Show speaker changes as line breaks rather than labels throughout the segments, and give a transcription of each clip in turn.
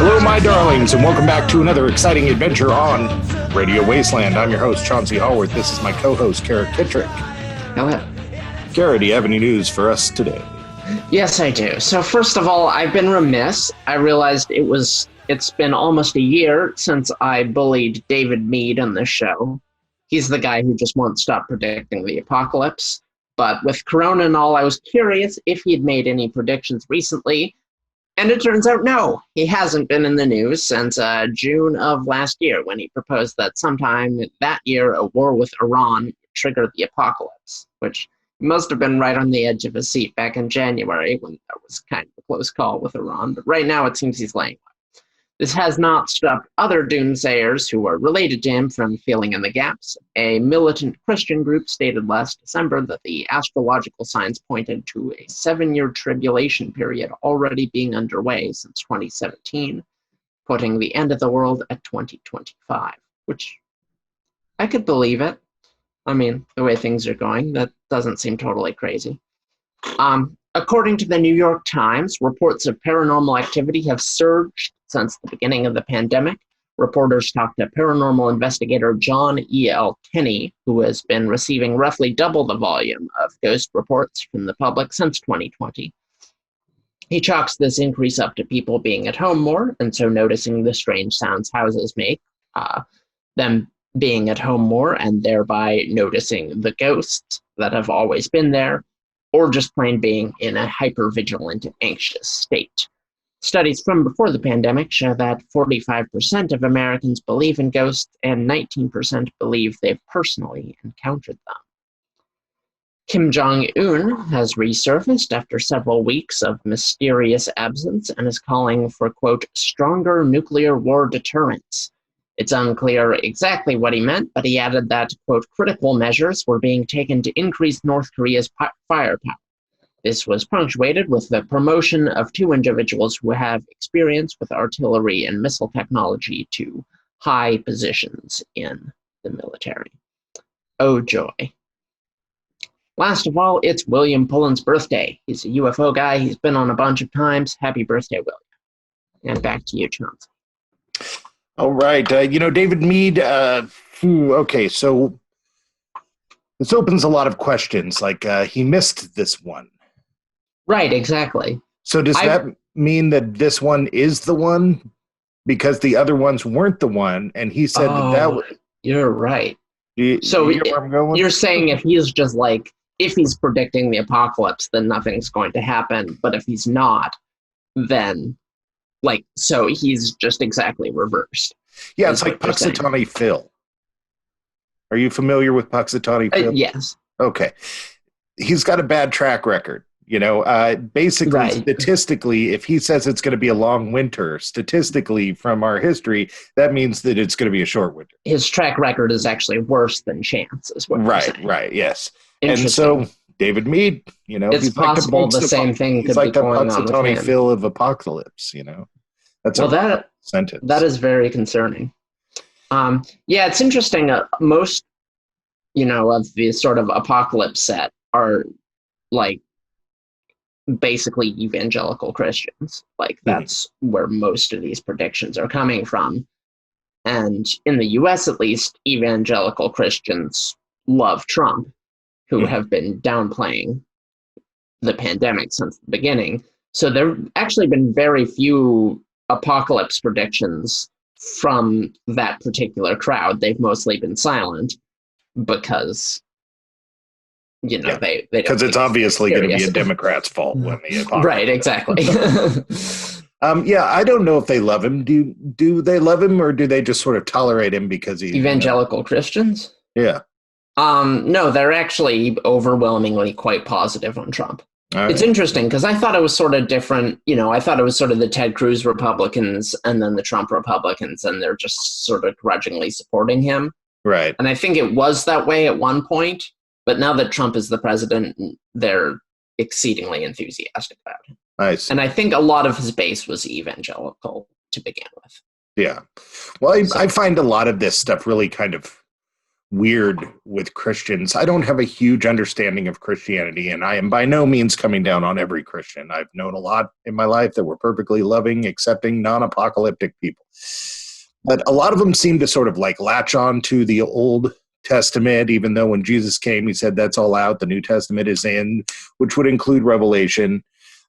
Hello, my darlings, and welcome back to another exciting adventure on Radio Wasteland. I'm your host, Chauncey Hallworth. This is my co-host, Kara Kittrick.
Hello.
Kara, do you have any news for us today?
Yes, I do. So first of all, I've been remiss. I realized it's been almost a year since I bullied David Mead on the show. He's the guy who just won't stop predicting the apocalypse. But with Corona and all, I was curious if he had made any predictions recently. And it turns out, no, he hasn't been in the news since June of last year, when he proposed that sometime that year a war with Iran would trigger the apocalypse, which must have been right on the edge of his seat back in January, when that was kind of a close call with Iran. But right now it seems he's laying low. This has not stopped other doomsayers who are related to him from filling in the gaps. A militant Christian group stated last December that the astrological signs pointed to a 7-year tribulation period already being underway since 2017, putting the end of the world at 2025, which I could believe it. I mean, the way things are going, that doesn't seem totally crazy. According to the New York Times, reports of paranormal activity have surged since the beginning of the pandemic. Reporters talked to paranormal investigator John E.L. Tenney, who has been receiving roughly double the volume of ghost reports from the public since 2020. He chalks this increase up to people being at home more, and so noticing the strange sounds houses make, them being at home more, and thereby noticing the ghosts that have always been there, or just plain being in a hyper-vigilant and anxious state. Studies from before the pandemic show that 45% of Americans believe in ghosts and 19% believe they've personally encountered them. Kim Jong-un has resurfaced after several weeks of mysterious absence and is calling for, quote, stronger nuclear war deterrence. It's unclear exactly what he meant, but he added that, quote, critical measures were being taken to increase North Korea's firepower. This was punctuated with the promotion of 2 individuals who have experience with artillery and missile technology to high positions in the military. Oh, joy. Last of all, it's William Pullen's birthday. He's a UFO guy. He's been on a bunch of times. Happy birthday, William. And back to you, Chauncey.
All right. David Mead, okay, so this opens a lot of questions. Like, he missed this one.
Right, exactly.
So does that mean that this one is the one? Because the other ones weren't the one, and he said that was...
You're right.
You get where I'm going?
You're saying if he's just like, if he's predicting the apocalypse, then nothing's going to happen. But if he's not, then... so he's just exactly reversed.
Yeah, it's like Puxatawny Phil. Are you familiar with Puxatawny Phil?
Yes.
Okay. He's got a bad track record. Basically, right. Statistically, if he says it's going to be a long winter, statistically from our history, that means that it's going to be a short winter.
His track record is actually worse than chance, is what you're saying.
Right, yes. And so... David Mead,
it's possible the same thing could be going on with him. He's like the Puxatawny Phil of apocalypse, That's
a sentence.
That is very concerning. It's interesting. Most, of the sort of apocalypse set are basically evangelical Christians. That's where most of these predictions are coming from. And in the U.S., at least, evangelical Christians love Trump, who have been downplaying the pandemic since the beginning. So there have actually been very few apocalypse predictions from that particular crowd. They've mostly been silent because, they
because it's obviously going to be a Democrat's fault when the apocalypse.
Right, exactly.
I don't know if they love him. Do they love him, or do they just sort of tolerate him because he's
evangelical Christians?
Yeah.
No, they're actually overwhelmingly quite positive on Trump.
Right.
It's interesting because I thought it was sort of different. I thought it was sort of the Ted Cruz Republicans and then the Trump Republicans, and they're just sort of grudgingly supporting him.
Right.
And I think it was that way at one point, but now that Trump is the president, they're exceedingly enthusiastic about him.
Nice.
And I think a lot of his base was evangelical to begin with.
Yeah. Well, I find a lot of this stuff really kind of weird with Christians. I don't have a huge understanding of Christianity, and I am by no means coming down on every Christian. I've known a lot in my life that were perfectly loving, accepting, non-apocalyptic people. But a lot of them seem to sort of like latch on to the Old Testament, even though when Jesus came, he said that's all out. The New Testament is in, which would include Revelation.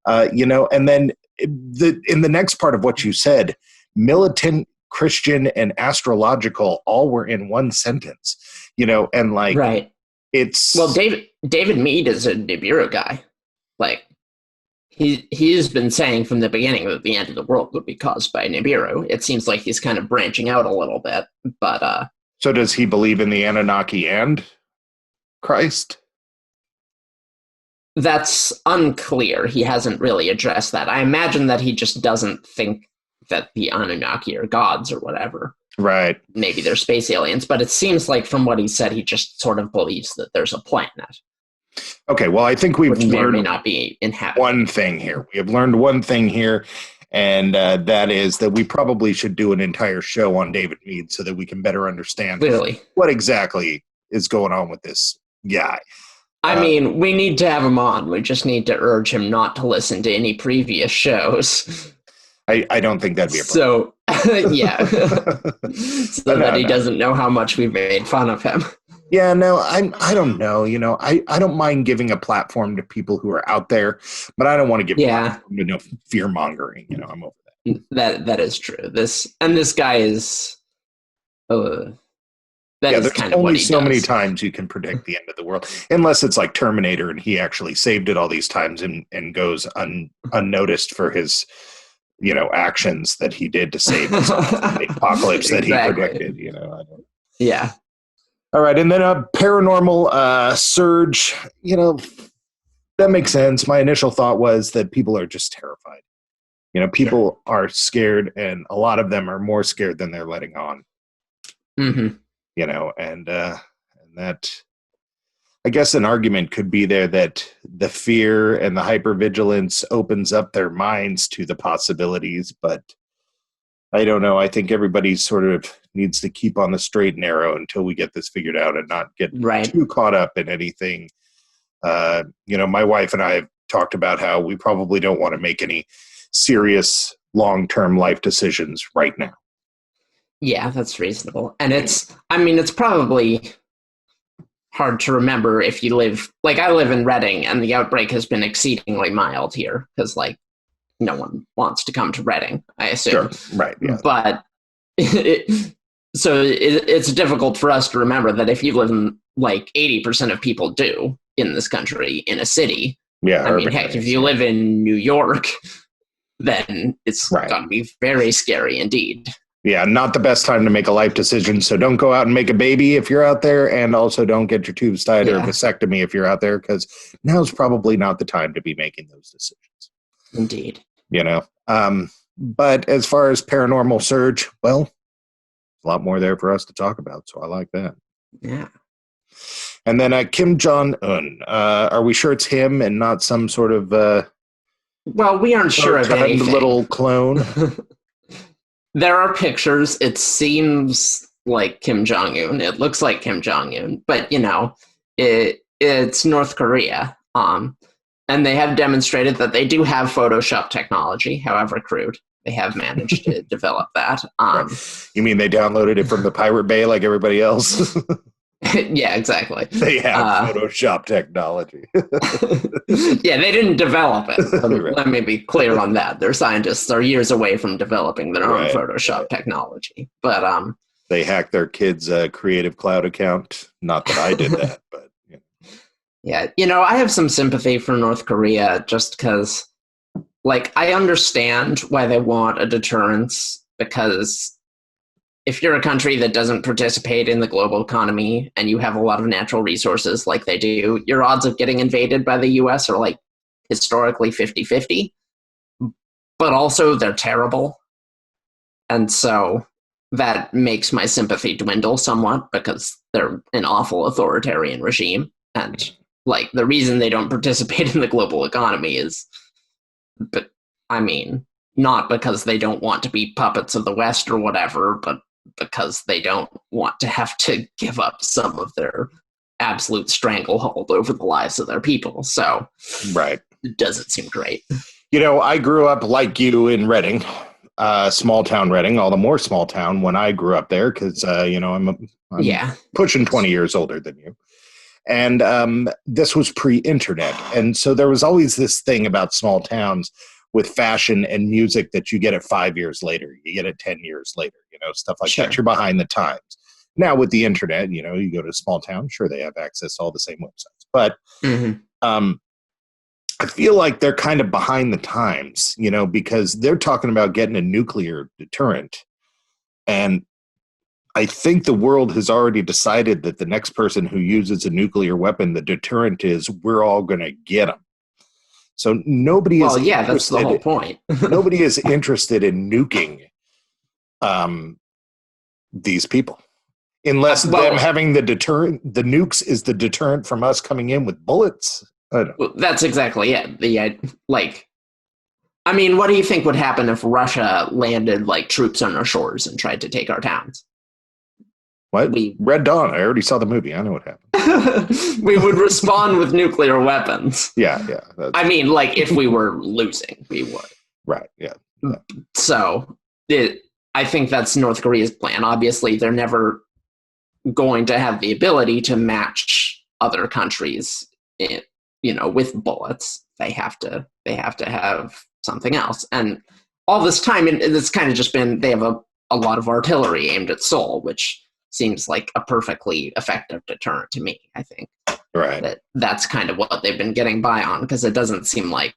And then in the next part of what you said, militant, Christian, and astrological all were in one sentence, and like,
right.
It's
well, David Mead is a Nibiru guy. Like, he's been saying from the beginning that the end of the world would be caused by Nibiru. It seems like he's kind of branching out a little bit, but
so does he believe in the Anunnaki and Christ?
That's unclear. He hasn't really addressed that. I imagine that he just doesn't think that the Anunnaki are gods or whatever.
Right.
Maybe they're space aliens, but it seems like from what he said, he just sort of believes that there's a planet.
Okay, well, I think we've learned
may not be inhabited.
One thing here. We have learned one thing here, and that is that we probably should do an entire show on David Mead so that we can better understand what exactly is going on with this guy.
I mean, we need to have him on. We just need to urge him not to listen to any previous shows.
I don't think that'd be a problem.
So, yeah. That he doesn't know how much we've made fun of him.
Yeah, no, I don't know. I don't mind giving a platform to people who are out there, but I don't want to give platform to fear mongering. I'm over that.
That is true. This guy is.
There's only so many times you can predict the end of the world, unless it's like Terminator and he actually saved it all these times and goes unnoticed for his, actions that he did to save us from the apocalypse that he predicted.
Yeah.
All right, and then a paranormal surge. That makes sense. My initial thought was that people are just terrified. People are scared, and a lot of them are more scared than they're letting on.
Mm-hmm.
And that, I guess an argument could be there that the fear and the hypervigilance opens up their minds to the possibilities, but I don't know. I think everybody sort of needs to keep on the straight and narrow until we get this figured out and not get too caught up in anything. My wife and I have talked about how we probably don't want to make any serious long-term life decisions right now.
Yeah, that's reasonable. And it's probably hard to remember if you live, like I live in Reading, and the outbreak has been exceedingly mild here because, like, no one wants to come to Reading, I assume.
Sure, right, yeah.
But it's difficult for us to remember that if you live in, like, 80% of people do in this country, in a city.
Yeah.
I mean, heck, if you live in New York, then it's going to be very scary indeed.
Yeah, not the best time to make a life decision. So don't go out and make a baby if you're out there, and also don't get your tubes tied or a vasectomy if you're out there, because now's probably not the time to be making those decisions.
Indeed.
But as far as paranormal surge, well, a lot more there for us to talk about, so I like that.
Yeah.
And then Kim Jong-un. Are we sure it's him and not some sort of...
well, we aren't sure of anything.
Little clone?
There are pictures. It seems like Kim Jong-un. It looks like Kim Jong-un. But, it's North Korea. And they have demonstrated that they do have Photoshop technology, however crude. They have managed to develop that.
You mean they downloaded it from the Pirate Bay like everybody else?
Yeah, exactly.
They have Photoshop technology.
Yeah, they didn't develop it. Let me be clear on that. Their scientists are years away from developing their own Photoshop technology. But
they hacked their kids' Creative Cloud account. Not that I did that, but
yeah, I have some sympathy for North Korea just because, like, I understand why they want a deterrence, because if you're a country that doesn't participate in the global economy and you have a lot of natural resources like they do, your odds of getting invaded by the US are, like, historically 50-50. But also they're terrible. And so that makes my sympathy dwindle somewhat because they're an awful authoritarian regime. And, like, the reason they don't participate in the global economy is, not because they don't want to be puppets of the West or whatever, but because they don't want to have to give up some of their absolute stranglehold over the lives of their people. So
right.
It doesn't seem great.
I grew up like you in Reading, small town Reading, all the more small town when I grew up there because, I'm pushing 20 years older than you. And this was pre-internet. And so there was always this thing about small towns with fashion and music that you get it 5 years later. You get it 10 years later, stuff like that. You're behind the times. Now with the internet, you go to a small town, sure, they have access to all the same websites. But I feel like they're kind of behind the times, because they're talking about getting a nuclear deterrent. And I think the world has already decided that the next person who uses a nuclear weapon, the deterrent is we're all going to get them. So nobody is. Well,
yeah, that's the whole point.
Nobody is interested in nuking these people, unless them having the deterrent. The nukes is the deterrent from us coming in with bullets.
Well, that's exactly it. What do you think would happen if Russia landed troops on our shores and tried to take our towns?
What? Red Dawn. I already saw the movie. I know what happened.
We would respond with nuclear weapons.
Yeah.
If we were losing, we would.
Right, yeah.
So, I think that's North Korea's plan. Obviously, they're never going to have the ability to match other countries, with bullets. They have to have something else. And all this time, and it's kind of just been, they have a lot of artillery aimed at Seoul, which seems like a perfectly effective deterrent to me, I think.
Right.
That's kind of what they've been getting by on, because it doesn't seem like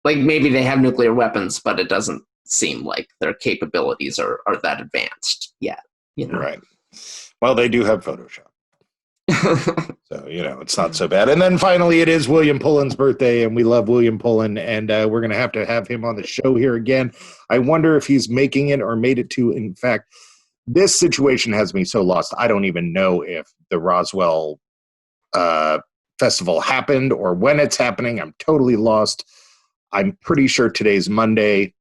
maybe they have nuclear weapons, but it doesn't seem like their capabilities are that advanced yet.
Right. Well, they do have Photoshop. So, it's not so bad. And then finally, it is William Pullen's birthday, and we love William Pullen, and we're going to have him on the show here again. I wonder if he's making it or made it to, in fact, this situation has me so lost. I don't even know if the Roswell festival happened or when it's happening. I'm totally lost. I'm pretty sure today's Monday,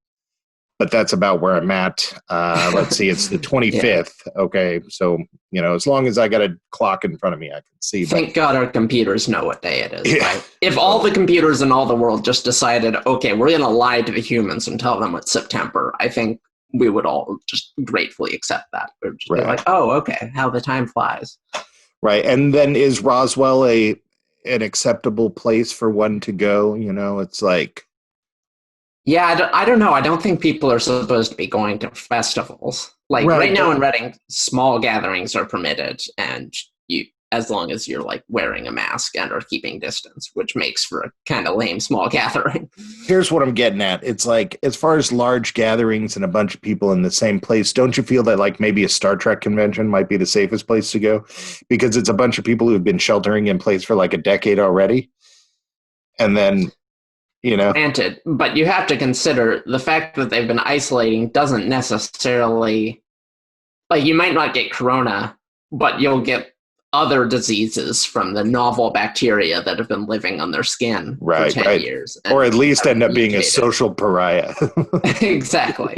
but that's about where I'm at. Let's see, it's the 25th. Yeah. Okay, so, as long as I got a clock in front of me, I can see.
Thank God our computers know what day it is. Yeah. Right? If all the computers in all the world just decided, okay, we're going to lie to the humans and tell them it's September, I think we would all just gratefully accept that. We'd just be like, oh, okay, how the time flies.
Right, and then is Roswell an acceptable place for one to go? It's like...
Yeah, I don't know. I don't think people are supposed to be going to festivals. Right now in Reading, small gatherings are permitted, and as long as you're wearing a mask and are keeping distance, which makes for a kind of lame small gathering.
Here's what I'm getting at. It's as far as large gatherings and a bunch of people in the same place, don't you feel that maybe a Star Trek convention might be the safest place to go? Because it's a bunch of people who've been sheltering in place for a decade already. And then...
Granted, but you have to consider the fact that they've been isolating doesn't necessarily, you might not get corona, but you'll get other diseases from the novel bacteria that have been living on their skin for 10 years.
Or at least end up being a social pariah.
Exactly.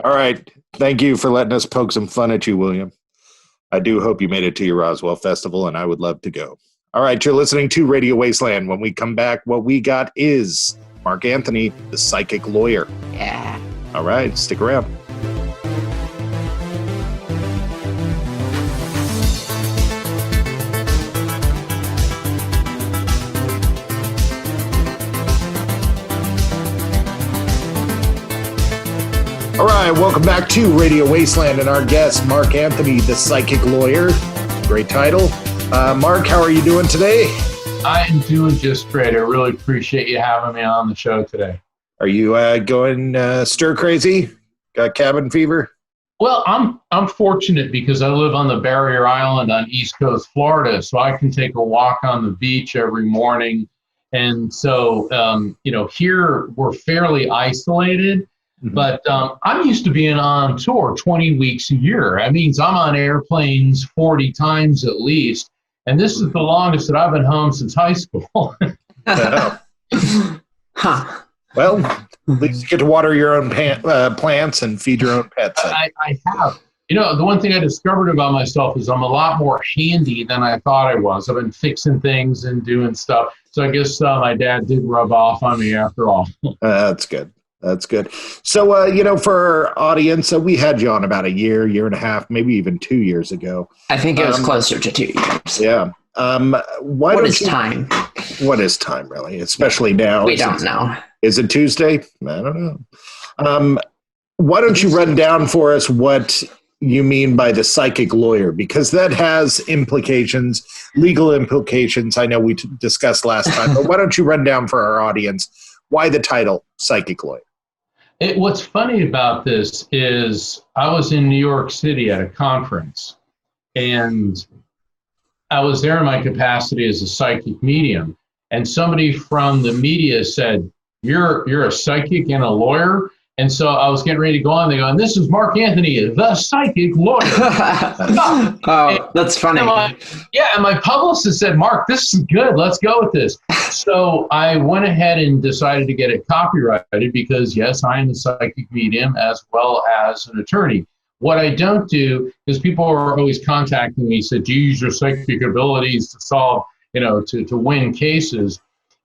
All right. Thank you for letting us poke some fun at you, William. I do hope you made it to your Roswell Festival, and I would love to go. All right, you're listening to Radio Wasteland. When we come back, what we got is Mark Anthony, the psychic lawyer.
Yeah.
All right, stick around. All right, welcome back to Radio Wasteland and our guest, Mark Anthony, the psychic lawyer. Great title. Mark, how are you doing today?
I am doing just great. I really appreciate you having me on the show today.
Are you going stir crazy? Got cabin fever?
Well, I'm fortunate because I live on the Barrier Island on East Coast Florida, so I can take a walk on the beach every morning. And so, here we're fairly isolated. Mm-hmm. But I'm used to being on tour 20 weeks a year. That means I'm on airplanes 40 times at least. And this is the longest that I've been home since high school.
Huh.
Well, At least you get to water your own plants and feed your own pets.
I have. The one thing I discovered about myself is I'm a lot more handy than I thought I was. I've been fixing things and doing stuff. So I guess my dad did rub off on me after all.
That's good. That's good. So, for our audience, we had you on about a year and a half, maybe even 2 years ago.
I think it was closer to 2 years.
Yeah.
What is time?
What is time, really? Especially now.
We don't know.
Is it Tuesday? I don't know. Why don't you run down for us what you mean by the psychic lawyer? Because that has implications, legal implications. I know we discussed last time, but why don't you run down for our audience why the title psychic lawyer?
What's funny about this is I was in New York City at a conference, and I was there in my capacity as a psychic medium. And somebody from the media said, you're a psychic and a lawyer? And so I was getting ready to go on. They go, and this is Mark Anthony, the psychic lawyer.
That's funny.
And my publicist said, Mark, this is good. Let's go with this. So I went ahead and decided to get it copyrighted because, yes, I am a psychic medium as well as an attorney. What I don't do is people are always contacting me, said, do you use your psychic abilities to solve, to win cases?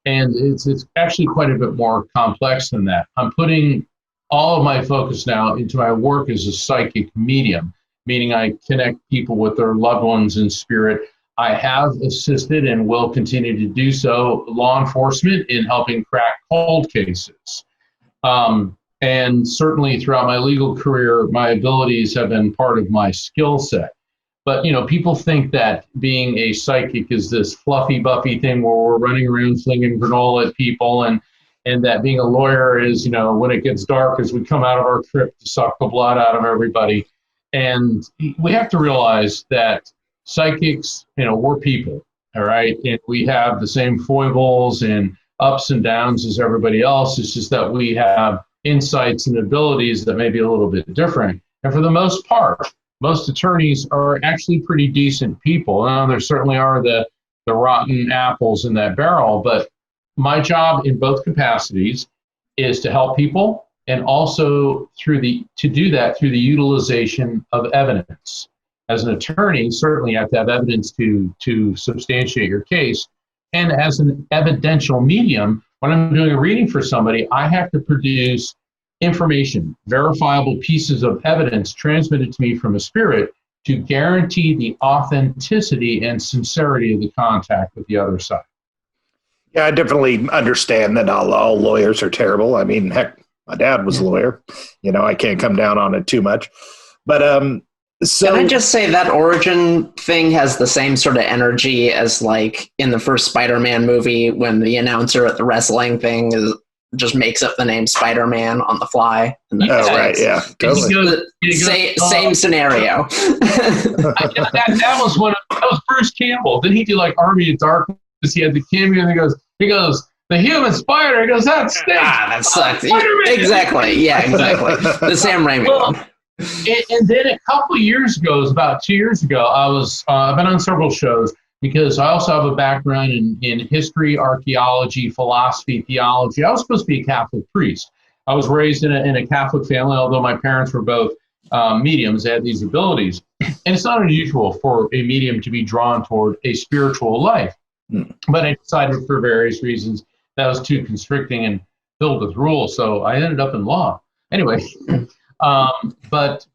And it's actually quite a bit more complex than that. I'm putting all of my focus now into my work as a psychic medium, meaning I connect people with their loved ones in spirit. I have assisted and will continue to do so law enforcement in helping crack cold cases. And certainly throughout my legal career, my abilities have been part of my skill set. But, people think that being a psychic is this fluffy, buffy thing where we're running around flinging granola at people, and that being a lawyer is, when it gets dark as we come out of our crypt to suck the blood out of everybody. And we have to realize that psychics, we're people, all right? And we have the same foibles and ups and downs as everybody else. It's just that we have insights and abilities that may be a little bit different. And for the most part, most attorneys are actually pretty decent people. Now, there certainly are the rotten apples in that barrel, but my job in both capacities is to help people, and also to do that through the utilization of evidence. As an attorney, certainly you have to have evidence to substantiate your case. And as an evidential medium, when I'm doing a reading for somebody, I have to produce information, verifiable pieces of evidence transmitted to me from a spirit to guarantee the authenticity and sincerity of the contact with the other side.
Yeah, I definitely understand that all lawyers are terrible. I mean, heck, my dad was a lawyer. I can't come down on it too much. But so
can I just say that origin thing has the same sort of energy as like in the first Spider-Man movie when the announcer at the wrestling thing just makes up the name Spider-Man on the fly.
Right, yeah, totally.
Same scenario.
that was Bruce Campbell. Didn't he do like Army of Darkness? He had the cameo, and he goes, the human spider. He goes, that stinks.
That sucks. Exactly. Yeah, exactly. The Sam Raimi one.
And then a couple of years ago, it was about 2 years ago, I've been on several shows because I also have a background in history, archaeology, philosophy, theology. I was supposed to be a Catholic priest. I was raised in a Catholic family, although my parents were both mediums. They had these abilities. And it's not unusual for a medium to be drawn toward a spiritual life. But I decided for various reasons that was too constricting and filled with rules. So I ended up in law. Anyway, but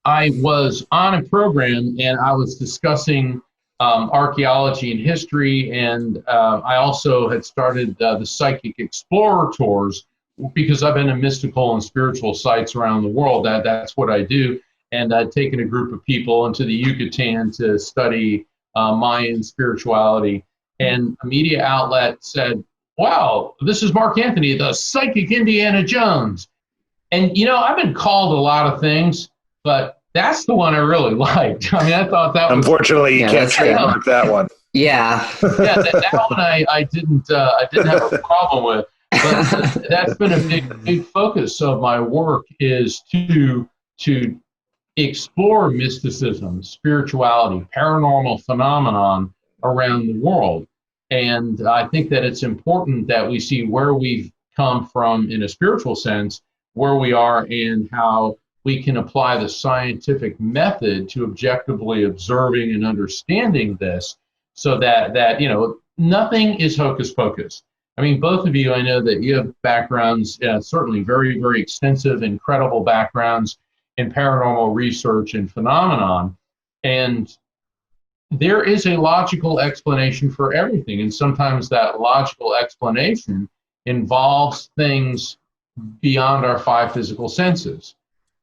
I was on a program and I was discussing archaeology and history. And I also had started the Psychic Explorer Tours because I've been in mystical and spiritual sites around the world. That's what I do. And I'd taken a group of people into the Yucatan to study Mayan spirituality. And a media outlet said, wow, this is Mark Anthony, the psychic Indiana Jones. And, I've been called a lot of things, but that's the one I really liked. I mean, I thought that
Unfortunately, you can't trademark that one.
Yeah.
That one I didn't have a problem with. But that's been a big focus of my work is to explore mysticism, spirituality, paranormal phenomenon around the world. And I think that it's important that we see where we've come from, in a spiritual sense, where we are and how we can apply the scientific method to objectively observing and understanding this, so that nothing is hocus pocus. I mean, both of you, I know that you have backgrounds, certainly very, very extensive, incredible backgrounds in paranormal research and phenomenon. And there is a logical explanation for everything. And sometimes that logical explanation involves things beyond our five physical senses.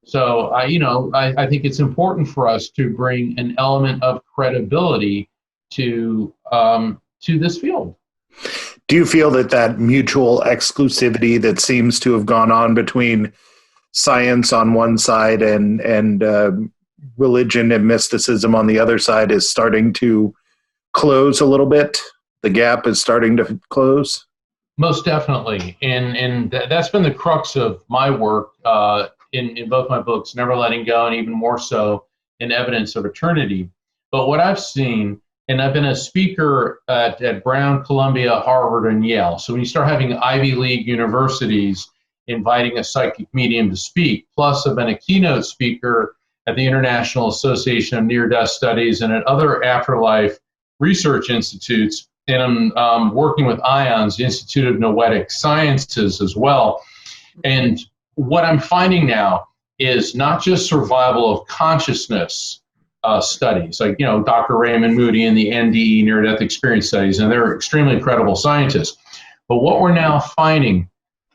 So, I think it's important for us to bring an element of credibility to this field.
Do you feel that mutual exclusivity that seems to have gone on between science on one side and religion and mysticism on the other side is starting to close a little bit? The gap is starting to close?
Most definitely. And that's been the crux of my work in both my books, Never Letting Go, and even more so in Evidence of Eternity. But what I've seen, and I've been a speaker at Brown, Columbia, Harvard, and Yale. So when you start having Ivy League universities inviting a psychic medium to speak, plus I've been a keynote speaker at the International Association of Near-Death Studies and at other afterlife research institutes, and I'm working with IONS, the Institute of Noetic Sciences, as well. And what I'm finding now is not just survival of consciousness studies, like, Dr. Raymond Moody and the NDE, near-death experience studies, and they're extremely credible scientists. But what we're now finding,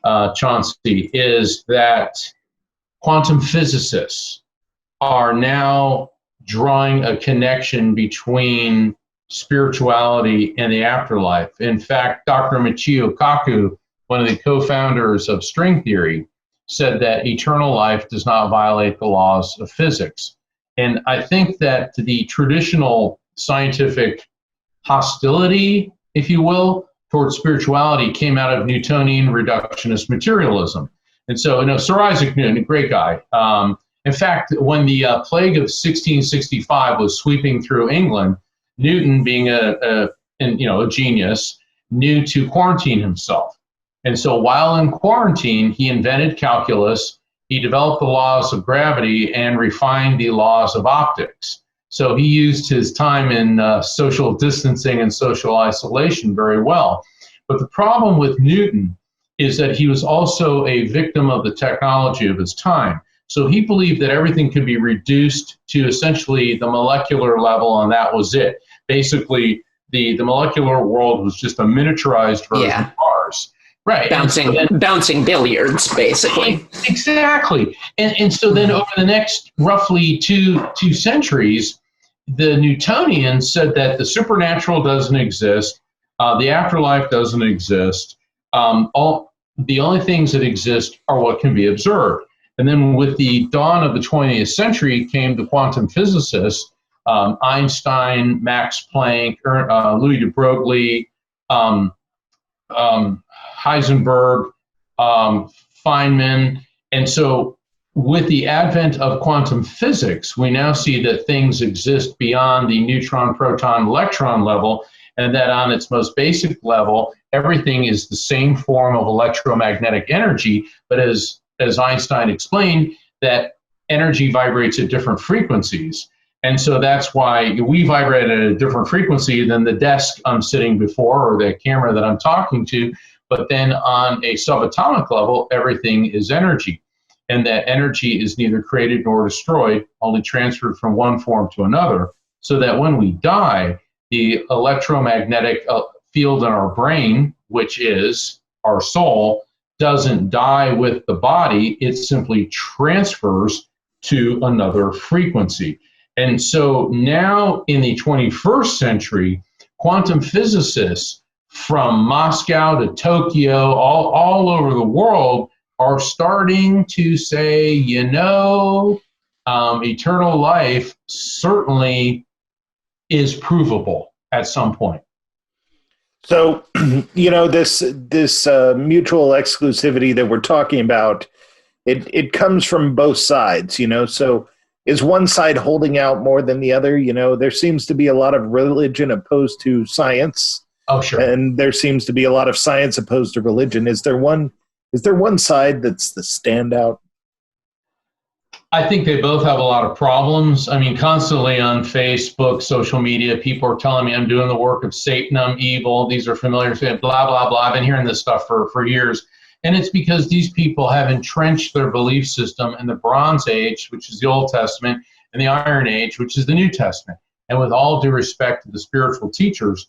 Chauncey, is that quantum physicists are now drawing a connection between spirituality and the afterlife. In fact, Dr. Michio Kaku, one of the co-founders of string theory, said that eternal life does not violate the laws of physics. And I think that the traditional scientific hostility, if you will, towards spirituality came out of Newtonian reductionist materialism. And so, Sir Isaac Newton, a great guy. In fact, when the plague of 1665 was sweeping through England, Newton, being a genius, knew to quarantine himself. And so while in quarantine, he invented calculus, he developed the laws of gravity, and refined the laws of optics. So he used his time in social distancing and social isolation very well. But the problem with Newton is that he was also a victim of the technology of his time. So he believed that everything could be reduced to essentially the molecular level, and that was it. Basically, the molecular world was just a miniaturized version of ours. Right.
Bouncing billiards, basically.
Exactly. And so then over the next roughly two centuries, the Newtonians said that the supernatural doesn't exist, the afterlife doesn't exist. The only things that exist are what can be observed. And then with the dawn of the 20th century came the quantum physicists, Einstein, Max Planck, Louis de Broglie, Heisenberg, Feynman. And so with the advent of quantum physics, we now see that things exist beyond the neutron, proton, electron level, and that on its most basic level, everything is the same form of electromagnetic energy, but as Einstein explained, that energy vibrates at different frequencies. And so that's why we vibrate at a different frequency than the desk I'm sitting before or the camera that I'm talking to. But then on a subatomic level, everything is energy. And that energy is neither created nor destroyed, only transferred from one form to another. So that when we die, the electromagnetic field in our brain, which is our soul, doesn't die with the body. It simply transfers to another frequency. And so now in the 21st century, quantum physicists from Moscow to Tokyo, all over the world, are starting to say, eternal life certainly is provable at some point.
So, this mutual exclusivity that we're talking about, it comes from both sides, so is one side holding out more than the other? There seems to be a lot of religion opposed to science.
Oh, sure.
And there seems to be a lot of science opposed to religion. Is there one Is there one side that's the standout?
I think they both have a lot of problems. I mean, constantly on Facebook, social media, people are telling me I'm doing the work of Satan, I'm evil. These are familiar, blah, blah, blah. I've been hearing this stuff for years. And it's because these people have entrenched their belief system in the Bronze Age, which is the Old Testament, and the Iron Age, which is the New Testament. And with all due respect to the spiritual teachers,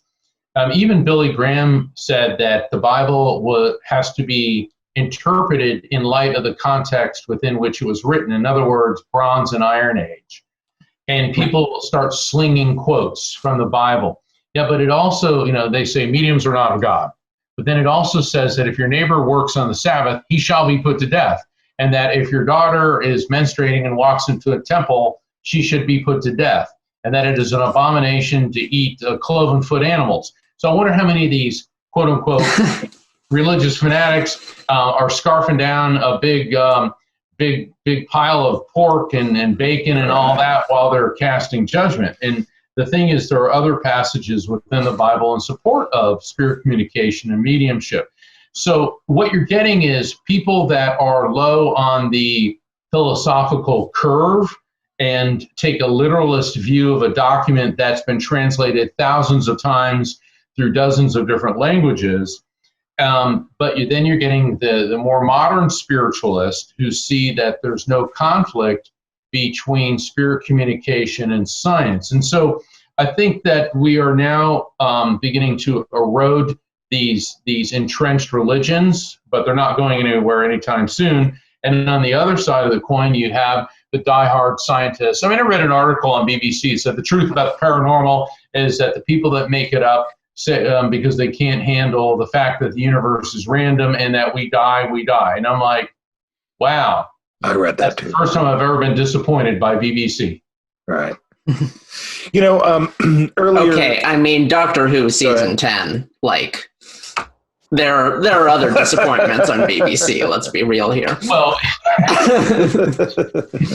even Billy Graham said that the Bible has to be interpreted in light of the context within which it was written. In other words, Bronze and Iron Age. And people will start slinging quotes from the Bible. Yeah, but it also, they say mediums are not of God. But then it also says that if your neighbor works on the Sabbath, he shall be put to death. And that if your daughter is menstruating and walks into a temple, she should be put to death. And that it is an abomination to eat cloven foot animals. So I wonder how many of these quote unquote religious fanatics are scarfing down a big pile of pork and bacon and all that while they're casting judgment. And the thing is, there are other passages within the Bible in support of spirit communication and mediumship. So what you're getting is people that are low on the philosophical curve and take a literalist view of a document that's been translated thousands of times through dozens of different languages. But then you're getting the more modern spiritualists who see that there's no conflict between spirit communication and science. And so I think that we are now beginning to erode these entrenched religions, but they're not going anywhere anytime soon. And on the other side of the coin, you have the diehard scientists. I mean, I read an article on BBC that said the truth about the paranormal is that the people that make it up because they can't handle the fact that the universe is random and that we die. And I'm like, wow.
I read that too.
That's the first time I've ever been disappointed by BBC.
Right. Earlier.
Okay, I mean, Doctor Who season 10, like, there are other disappointments on BBC. Let's be real here.
Well,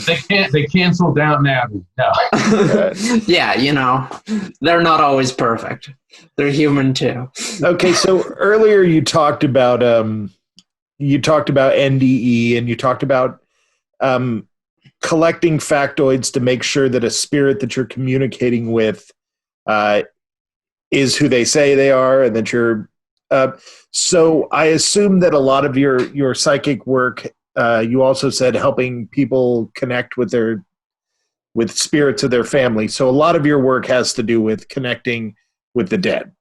they canceled Downton Abbey. No.
Yeah, they're not always perfect. They're human too.
Okay, so earlier you talked about NDE, and you talked about collecting factoids to make sure that a spirit that you're communicating with is who they say they are, and that you're. So I assume that a lot of your psychic work, you also said helping people connect with spirits of their family. So a lot of your work has to do with connecting with the dead.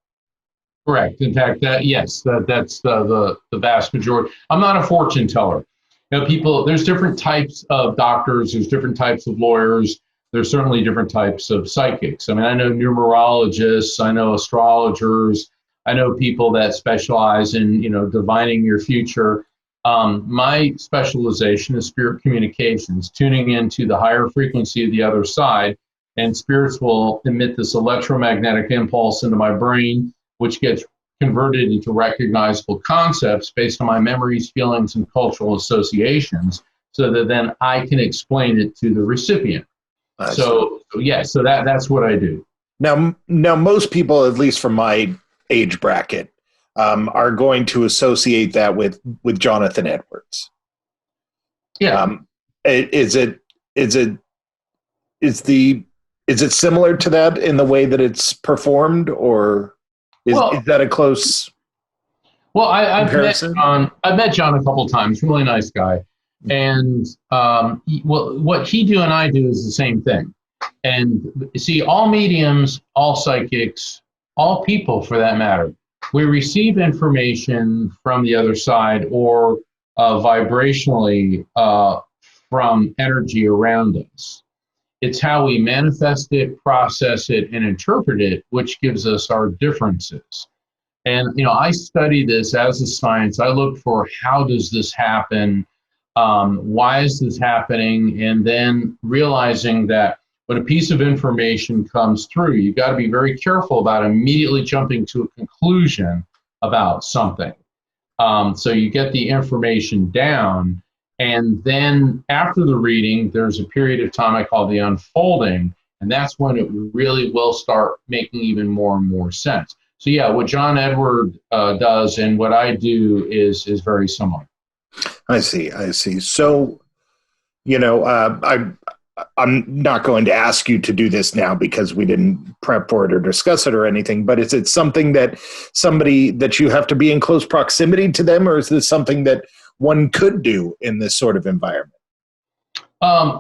Correct. In fact, that's the vast majority. I'm not a fortune teller. There's different types of doctors, there's different types of lawyers, there's certainly different types of psychics. I mean, I know numerologists, I know astrologers, I know people that specialize in, divining your future. My specialization is spirit communications, tuning into the higher frequency of the other side, and spirits will emit this electromagnetic impulse into my brain, which gets converted into recognizable concepts based on my memories, feelings, and cultural associations, so that then I can explain it to the recipient. So that's what I do.
Now, most people, at least from my age bracket, are going to associate that with Jonathan Edwards.
Yeah.
Is it similar to that in the way that it's performed, or is that a close?
Well, I've met John a couple of times. Really nice guy, and what he do and I do is the same thing. And see, all mediums, all psychics, all people for that matter, we receive information from the other side or vibrationally from energy around us. It's how we manifest it, process it, and interpret it, which gives us our differences. And, I study this as a science. I look for how does this happen? Why is this happening? And then realizing that when a piece of information comes through, you've got to be very careful about immediately jumping to a conclusion about something. So you get the information down, and then after the reading, there's a period of time I call the unfolding, and that's when it really will start making even more and more sense. So yeah, what John Edward does and what I do is very similar.
I see. So, I'm not going to ask you to do this now because we didn't prep for it or discuss it or anything, but is it something that somebody that you have to be in close proximity to them, or is this something that one could do in this sort of environment?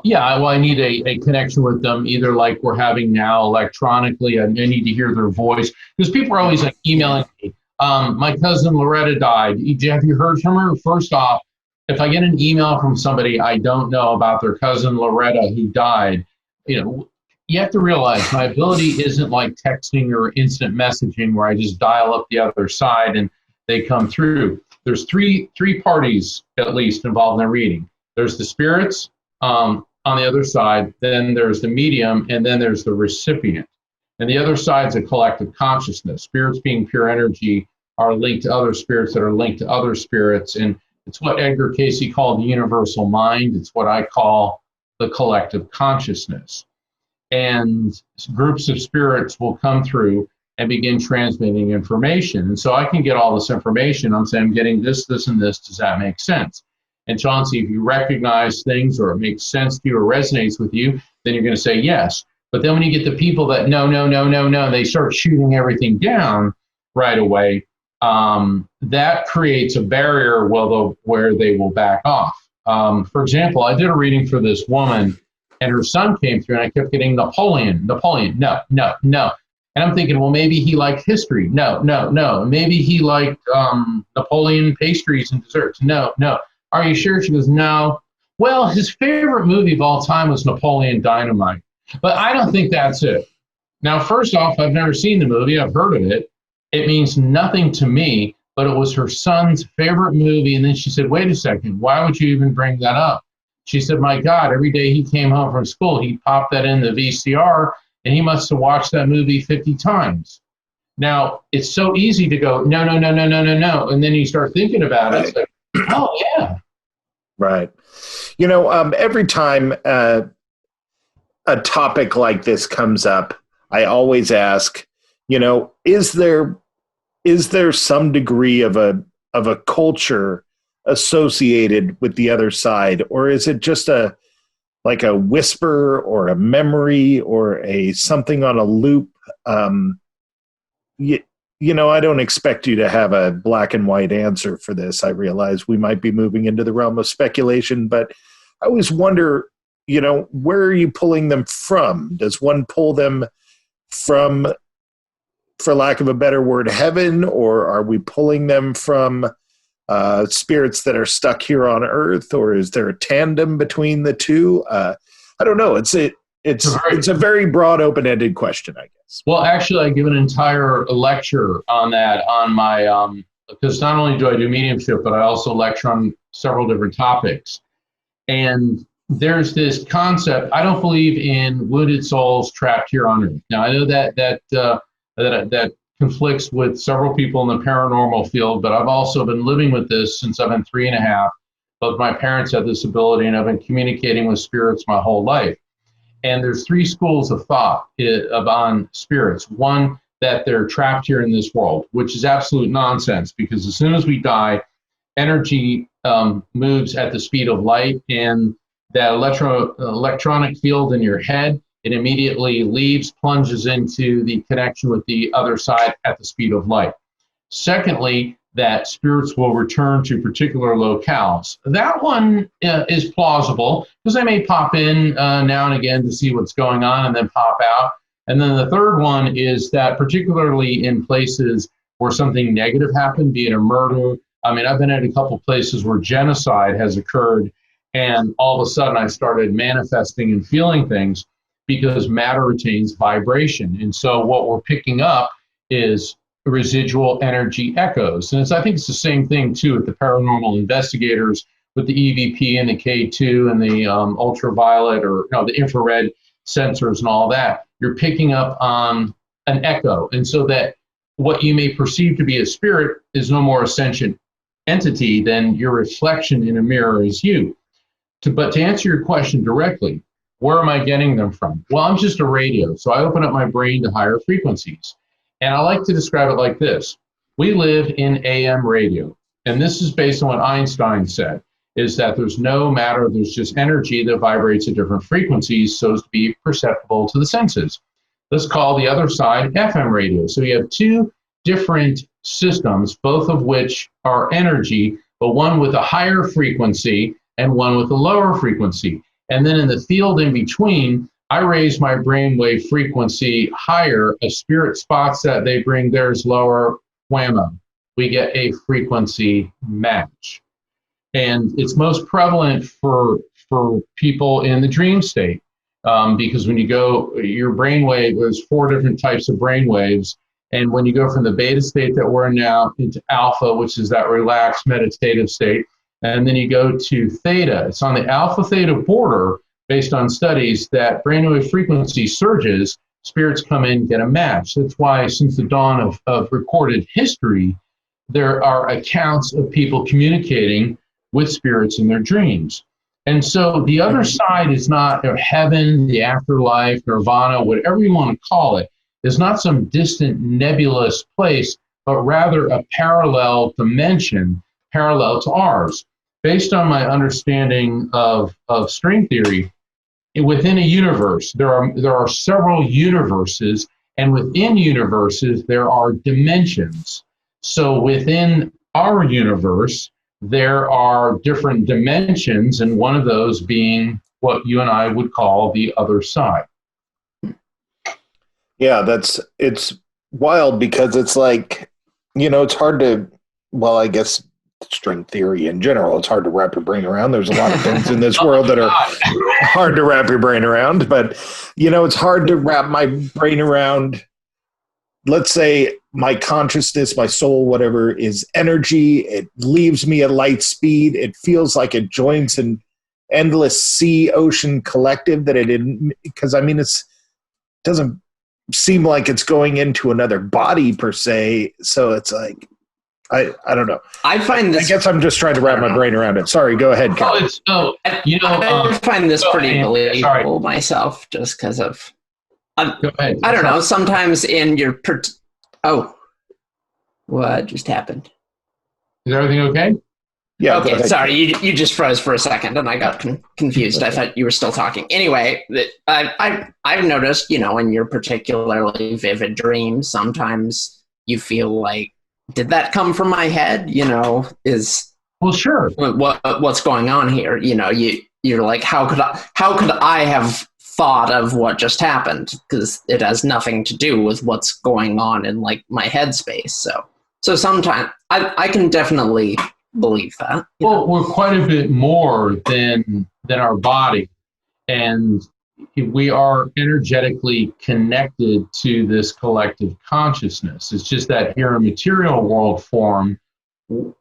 Yeah, well, I need a connection with them, either like we're having now electronically. I need to hear their voice, because people are always like emailing me. My cousin Loretta died. Have you heard from her? First off, if I get an email from somebody I don't know about their cousin Loretta who died, you have to realize my ability isn't like texting or instant messaging where I just dial up the other side and they come through. There's three parties at least involved in the reading. There's the spirits on the other side, then there's the medium, and then there's the recipient. And the other side's a collective consciousness. Spirits being pure energy are linked to other spirits that are linked to other spirits. And it's what Edgar Cayce called the universal mind. It's what I call the collective consciousness. And groups of spirits will come through and begin transmitting information. And so I can get all this information. I'm saying I'm getting this, this, and this. Does that make sense? And Chauncey, if you recognize things or it makes sense to you or resonates with you, then you're going to say yes. But then when you get the people that no, they start shooting everything down right away, that creates a barrier where they will back off. For example, I did a reading for this woman, and her son came through, and I kept getting Napoleon, no. And I'm thinking, well, maybe he liked history. No. Maybe he liked Napoleon pastries and desserts. No. Are you sure? She goes, no. Well, his favorite movie of all time was Napoleon Dynamite. But I don't think that's it. Now, first off, I've never seen the movie. I've heard of it. It means nothing to me, but it was her son's favorite movie. And then she said, wait a second, why would you even bring that up? She said, my God, every day he came home from school, he'd pop that in the VCR, and he must have watched that movie 50 times. Now, it's so easy to go, no. And then you start thinking about it. It's like, oh, yeah.
Right. Every time a topic like this comes up, I always ask, is there some degree of a culture associated with the other side, or is it just like a whisper or a memory or a something on a loop? I don't expect you to have a black and white answer for this. I realize we might be moving into the realm of speculation, but I always wonder, where are you pulling them from? Does one pull them from, for lack of a better word, heaven, or are we pulling them from spirits that are stuck here on Earth, or is there a tandem between the two? I don't know. It's a very broad, open-ended question, I guess.
Well, actually, I give an entire lecture on that on my because not only do I do mediumship, but I also lecture on several different topics. And there's this concept. I don't believe in wounded souls trapped here on Earth. Now, I know that conflicts with several people in the paranormal field, but I've also been living with this since I've been 3.5. Both my parents had this ability, and I've been communicating with spirits my whole life. And there's 3 schools of thought on spirits. One, that they're trapped here in this world, which is absolute nonsense, because as soon as we die, energy moves at the speed of light, and that electronic field in your head, it immediately leaves, plunges into the connection with the other side at the speed of light. Secondly, that spirits will return to particular locales. That one is plausible, because they may pop in now and again to see what's going on and then pop out. And then the third one is that particularly in places where something negative happened, be it a murder. I mean, I've been at a couple places where genocide has occurred, and all of a sudden I started manifesting and feeling things, because matter retains vibration. And so what we're picking up is residual energy echoes. And I think it's the same thing, too, with the paranormal investigators, with the EVP and the K2 and the ultraviolet or the infrared sensors and all that. You're picking up on an echo. And so that what you may perceive to be a spirit is no more a sentient entity than your reflection in a mirror is you. But to answer your question directly, where am I getting them from? Well, I'm just a radio, so I open up my brain to higher frequencies. And I like to describe it like this. We live in AM radio, and this is based on what Einstein said. is that there's no matter, there's just energy that vibrates at different frequencies so as to be perceptible to the senses. Let's call the other side FM radio. So you have two different systems, both of which are energy, but one with a higher frequency and one with a lower frequency. And then in the field in between, I raise my brainwave frequency higher. A spirit spots that, they bring theirs lower, whammo. We get a frequency match. And it's most prevalent for people in the dream state, because when you go, your brainwave, there's 4 different types of brainwaves. And when you go from the beta state that we're in now into alpha, which is that relaxed meditative state, and then you go to theta, it's on the alpha theta border based on studies that brainwave frequency surges, spirits come in, get a match. That's why since the dawn of recorded history, there are accounts of people communicating with spirits in their dreams. And so the other side is not heaven, the afterlife, nirvana, whatever you want to call it, is not some distant nebulous place, but rather a parallel dimension parallel to ours. Based on my understanding of string theory, within a universe, there are several universes, and within universes, there are dimensions. So within our universe, there are different dimensions, and one of those being what you and I would call the other side.
Yeah, it's wild because it's like, it's hard to, well, I guess string theory in general, it's hard to wrap your brain around. There's a lot of things in this world that are hard to wrap your brain around, but it's hard to wrap my brain around. Let's say my consciousness, my soul, whatever, is energy. It leaves me at light speed. It feels like it joins an endless sea ocean collective that it didn't, because it doesn't seem like it's going into another body per se. So it's like, I don't know.
I
guess I'm just trying to wrap my brain around it. Sorry, go ahead, Cal.
I find this pretty believable myself, just because of, I don't know, sometimes in your, what just happened?
Is everything okay?
Yeah.
Okay, sorry, you just froze for a second and I got confused. I thought you were still talking. Anyway, I've noticed, in your particularly vivid dreams, sometimes you feel like, did that come from my head?
Well, sure.
What's going on here? You're like, how could I have thought of what just happened? Because it has nothing to do with what's going on in like my headspace. So sometimes I can definitely believe that.
Well, we're quite a bit more than our body, and we are energetically connected to this collective consciousness. It's just that here in material world form,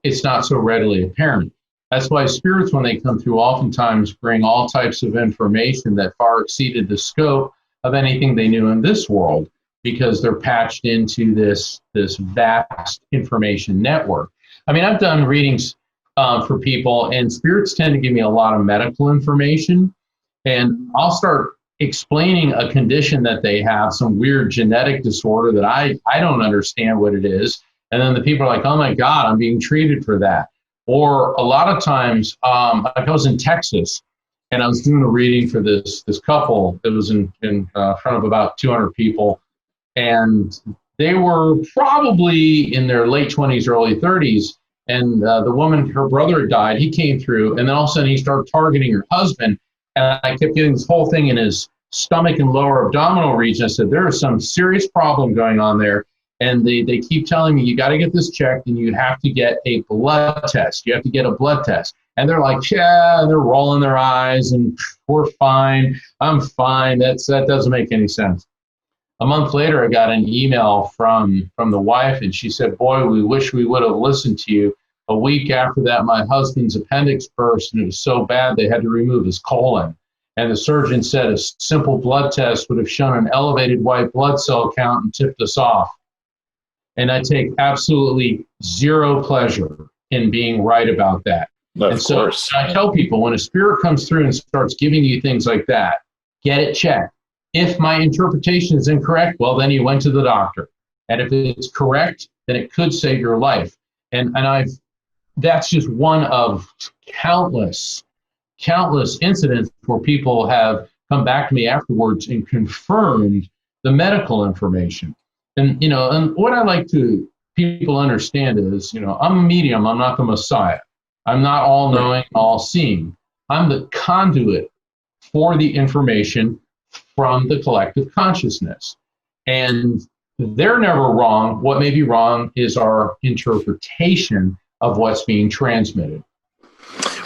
it's not so readily apparent. That's why spirits, when they come through, oftentimes bring all types of information that far exceeded the scope of anything they knew in this world, because they're patched into this vast information network. I've done readings for people, and spirits tend to give me a lot of medical information, and I'll start explaining a condition that they have, some weird genetic disorder that I don't understand what it is. And then the people are like, oh my God, I'm being treated for that. Or a lot of times, I was in Texas and I was doing a reading for this couple that was in front of about 200 people. And they were probably in their late 20s, early 30s. And the woman, her brother had died. He came through, and then all of a sudden he started targeting her husband. And I kept getting this whole thing in his stomach and lower abdominal region. I said, there is some serious problem going on there. And they keep telling me, you got to get this checked, and you have to get a blood test. You have to get a blood test. And they're like, yeah, and they're rolling their eyes, and we're fine. I'm fine. That doesn't make any sense. A month later, I got an email from the wife, and she said, boy, we wish we would have listened to you. A week after that, my husband's appendix burst, and it was so bad they had to remove his colon. And the surgeon said a simple blood test would have shown an elevated white blood cell count and tipped us off. And I take absolutely zero pleasure in being right about that.
Of course.
I tell people, when a spirit comes through and starts giving you things like that, get it checked. If my interpretation is incorrect, well, then you went to the doctor. And if it's correct, then it could save your life. And I've that's just one of countless incidents where people have come back to me afterwards and confirmed the medical information. And, and what I like to people understand is, I'm a medium, I'm not the Messiah. I'm not all knowing, all seeing. I'm the conduit for the information from the collective consciousness. And they're never wrong. What may be wrong is our interpretation of what's being transmitted.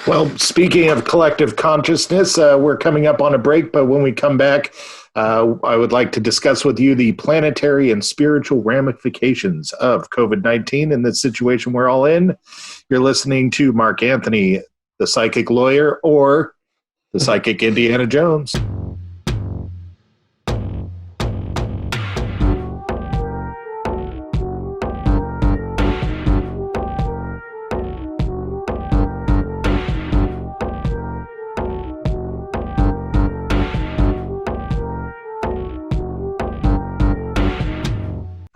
Well, speaking of collective consciousness, we're coming up on a break, but when we come back, I would like to discuss with you the planetary and spiritual ramifications of COVID-19 and the situation we're all in. You're listening to Mark Anthony, the psychic lawyer, or the psychic Indiana Jones.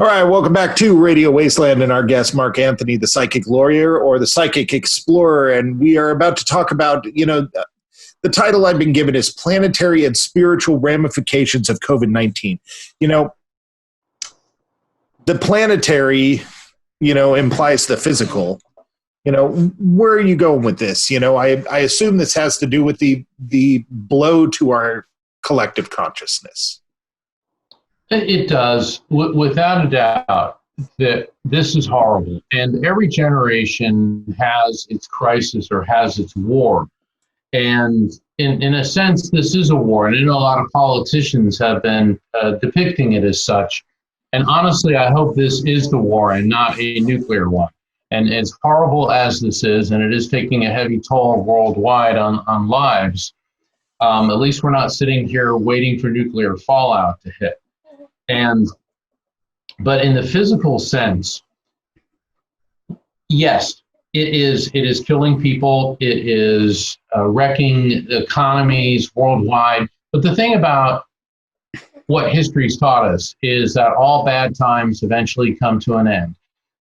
All right, welcome back to Radio Wasteland and our guest, Mark Anthony, the psychic lawyer or the psychic explorer. And we are about to talk about, the title I've been given is Planetary and Spiritual Ramifications of COVID-19. The planetary, implies the physical. Where are you going with this? I assume this has to do with the blow to our collective consciousness.
It does, without a doubt, that this is horrible. And every generation has its crisis or has its war. And in a sense, this is a war. And I know a lot of politicians have been depicting it as such. And honestly, I hope this is the war and not a nuclear one. And as horrible as this is, and it is taking a heavy toll worldwide on lives, at least we're not sitting here waiting for nuclear fallout to hit. But in the physical sense, yes, it is killing people. It is wrecking economies worldwide. But the thing about what history's taught us is that all bad times eventually come to an end.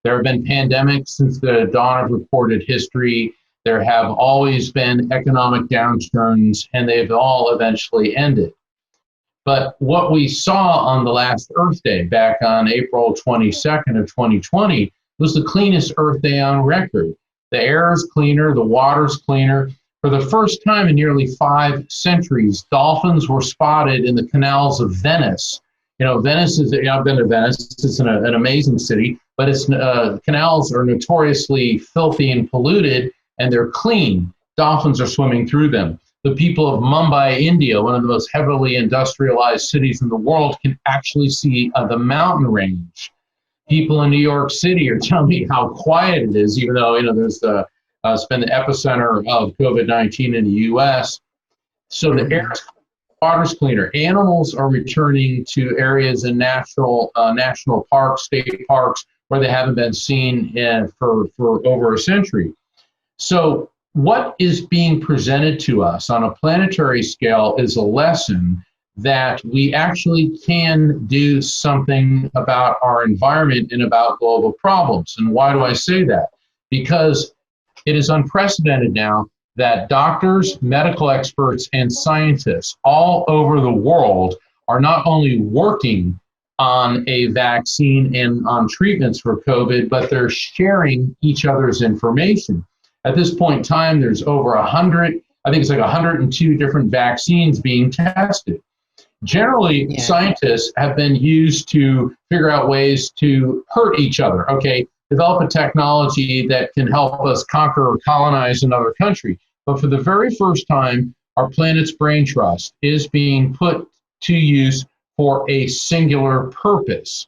There have been pandemics since the dawn of recorded history. There have always been economic downturns, and they've all eventually ended. But what we saw on the last Earth Day, back on April 22nd of 2020, was the cleanest Earth Day on record. The air is cleaner, the water's cleaner. For the first time in nearly 5 centuries, dolphins were spotted in the canals of Venice. Venice is, I've been to Venice, it's an amazing city, but its canals are notoriously filthy and polluted, and they're clean. Dolphins are swimming through them. The people of Mumbai, India, one of the most heavily industrialized cities in the world, can actually see the mountain range. People in New York City are telling me how quiet it is, even though there's it's been the epicenter of COVID-19 in the U.S. So the air, water's cleaner. Animals are returning to areas in national parks, state parks, where they haven't been seen for over a century. So what is being presented to us on a planetary scale is a lesson that we actually can do something about our environment and about global problems. And why do I say that? Because it is unprecedented now that doctors, medical experts, and scientists all over the world are not only working on a vaccine and on treatments for COVID, but they're sharing each other's information. At this point in time, there's over 100, I think it's like 102 different vaccines being tested. Generally, scientists have been used to figure out ways to hurt each other, okay? Develop a technology that can help us conquer or colonize another country. But for the very first time, our planet's brain trust is being put to use for a singular purpose.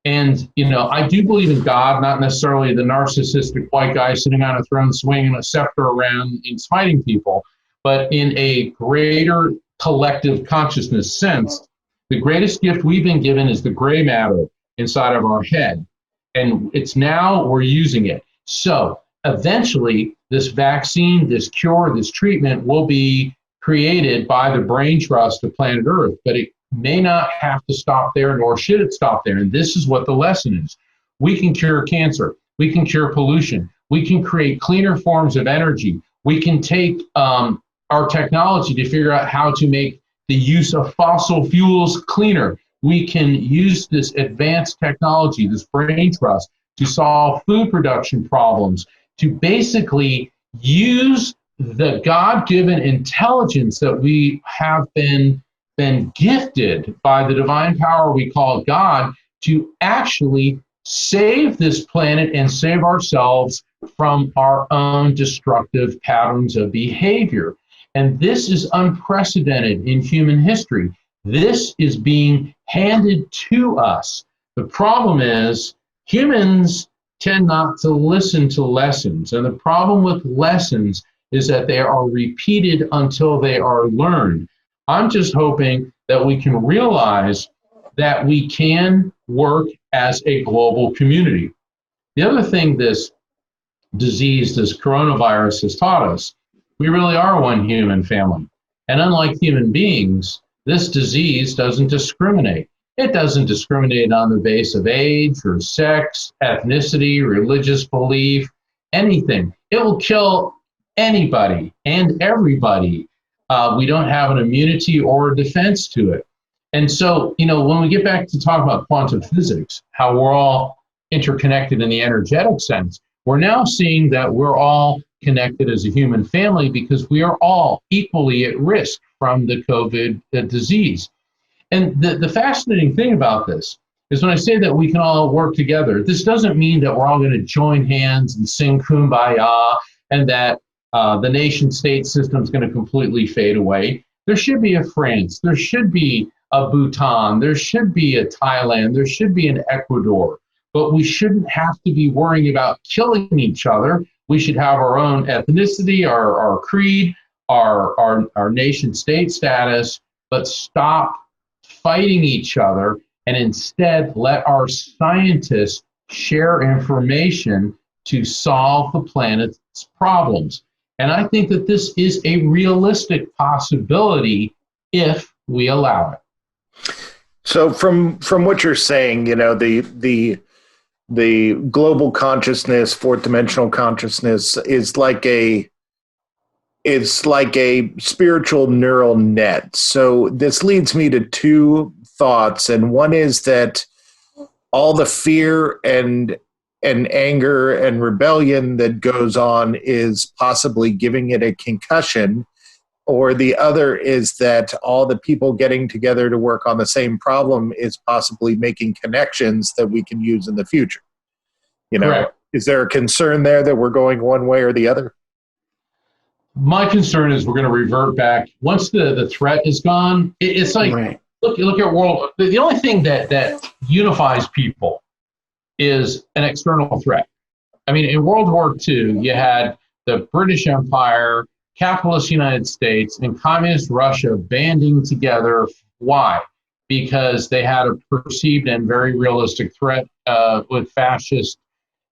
And, I do believe in God, not necessarily the narcissistic white guy sitting on a throne swinging a scepter around and smiting people, but in a greater collective consciousness sense. The greatest gift we've been given is the gray matter inside of our head. And it's now we're using it. So eventually, this vaccine, this cure, this treatment will be created by the brain trust of planet Earth, but it may not have to stop there, nor should it stop there. And this is what the lesson is. We can cure cancer. We can cure pollution. We can create cleaner forms of energy. We can take our technology to figure out how to make the use of fossil fuels cleaner. We can use this advanced technology, this brain trust, to solve food production problems, to basically use the God-given intelligence that we have been gifted by the divine power we call God to actually save this planet and save ourselves from our own destructive patterns of behavior. And this is unprecedented in human history. This is being handed to us. The problem is humans tend not to listen to lessons. And the problem with lessons is that they are repeated until they are learned. I'm just hoping that we can realize that we can work as a global community. The other thing this disease, this coronavirus has taught us, we really are one human family. And unlike human beings, this disease doesn't discriminate. It doesn't discriminate on the basis of age or sex, ethnicity, religious belief, anything. It will kill anybody and everybody. We don't have an immunity or a defense to it. And so, when we get back to talk about quantum physics, how we're all interconnected in the energetic sense, we're now seeing that we're all connected as a human family because we are all equally at risk from the COVID disease. And the fascinating thing about this is when I say that we can all work together, this doesn't mean that we're all going to join hands and sing Kumbaya and that the nation state system is going to completely fade away. There should be a France, there should be a Bhutan, there should be a Thailand, there should be an Ecuador, but we shouldn't have to be worrying about killing each other. We should have our own ethnicity, our creed, our nation state status, but stop fighting each other and instead let our scientists share information to solve the planet's problems. And I think that this is a realistic possibility if we allow it.
So from what you're saying, the global consciousness, fourth dimensional consciousness is like a spiritual neural net. So this leads me to two thoughts, and one is that all the fear and anger and rebellion that goes on is possibly giving it a concussion, or the other is that all the people getting together to work on the same problem is possibly making connections that we can use in the future.
Correct.
Is there a concern there that we're going one way or the other?
My concern is we're going to revert back once the threat is gone. It's like look at world. The only thing that unifies people is an external threat. I mean, in World War II, you had the British Empire, capitalist United States, and communist Russia banding together. Why? Because they had a perceived and very realistic threat with fascist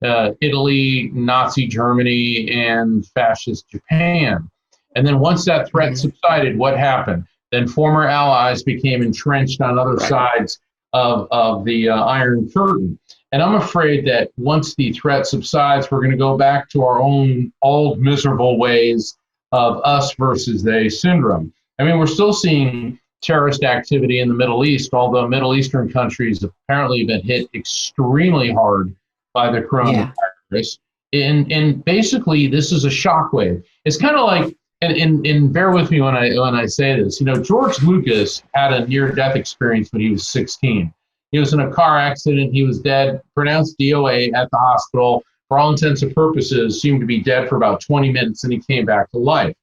Italy, Nazi Germany, and fascist Japan. And then once that threat subsided, what happened? Then former allies became entrenched on other sides of the Iron Curtain. And I'm afraid that once the threat subsides, we're going to go back to our own old miserable ways of us versus they syndrome. I mean, we're still seeing terrorist activity in the Middle East, although Middle Eastern countries apparently have been hit extremely hard by the coronavirus. And basically, this is a shockwave. It's kind of like, and bear with me when I say this, George Lucas had a near-death experience when he was 16. He was in a car accident. He was dead, pronounced DOA at the hospital. For all intents and purposes, seemed to be dead for about 20 minutes, and he came back to life.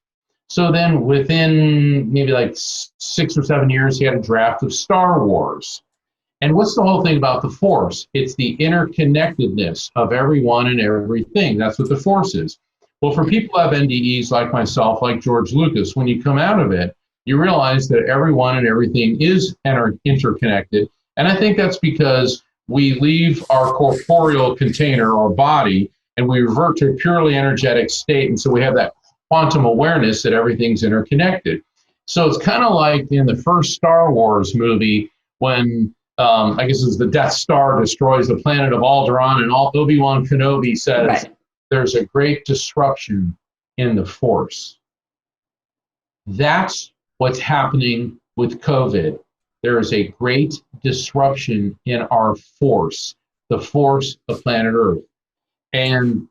So then within maybe like 6 or 7 years, he had a draft of Star Wars. And what's the whole thing about the Force? It's the interconnectedness of everyone and everything. That's what the Force is. Well, for people who have NDEs like myself, like George Lucas, when you come out of it, you realize that everyone and everything is interconnected. And I think that's because we leave our corporeal container, our body, and we revert to a purely energetic state. And so we have that quantum awareness that everything's interconnected. So it's kind of like in the first Star Wars movie when I guess it was the Death Star destroys the planet of Alderaan, and Obi-Wan Kenobi says, there's a great disruption in the force. That's what's happening with COVID. There is a great disruption in our force, the force of planet Earth. And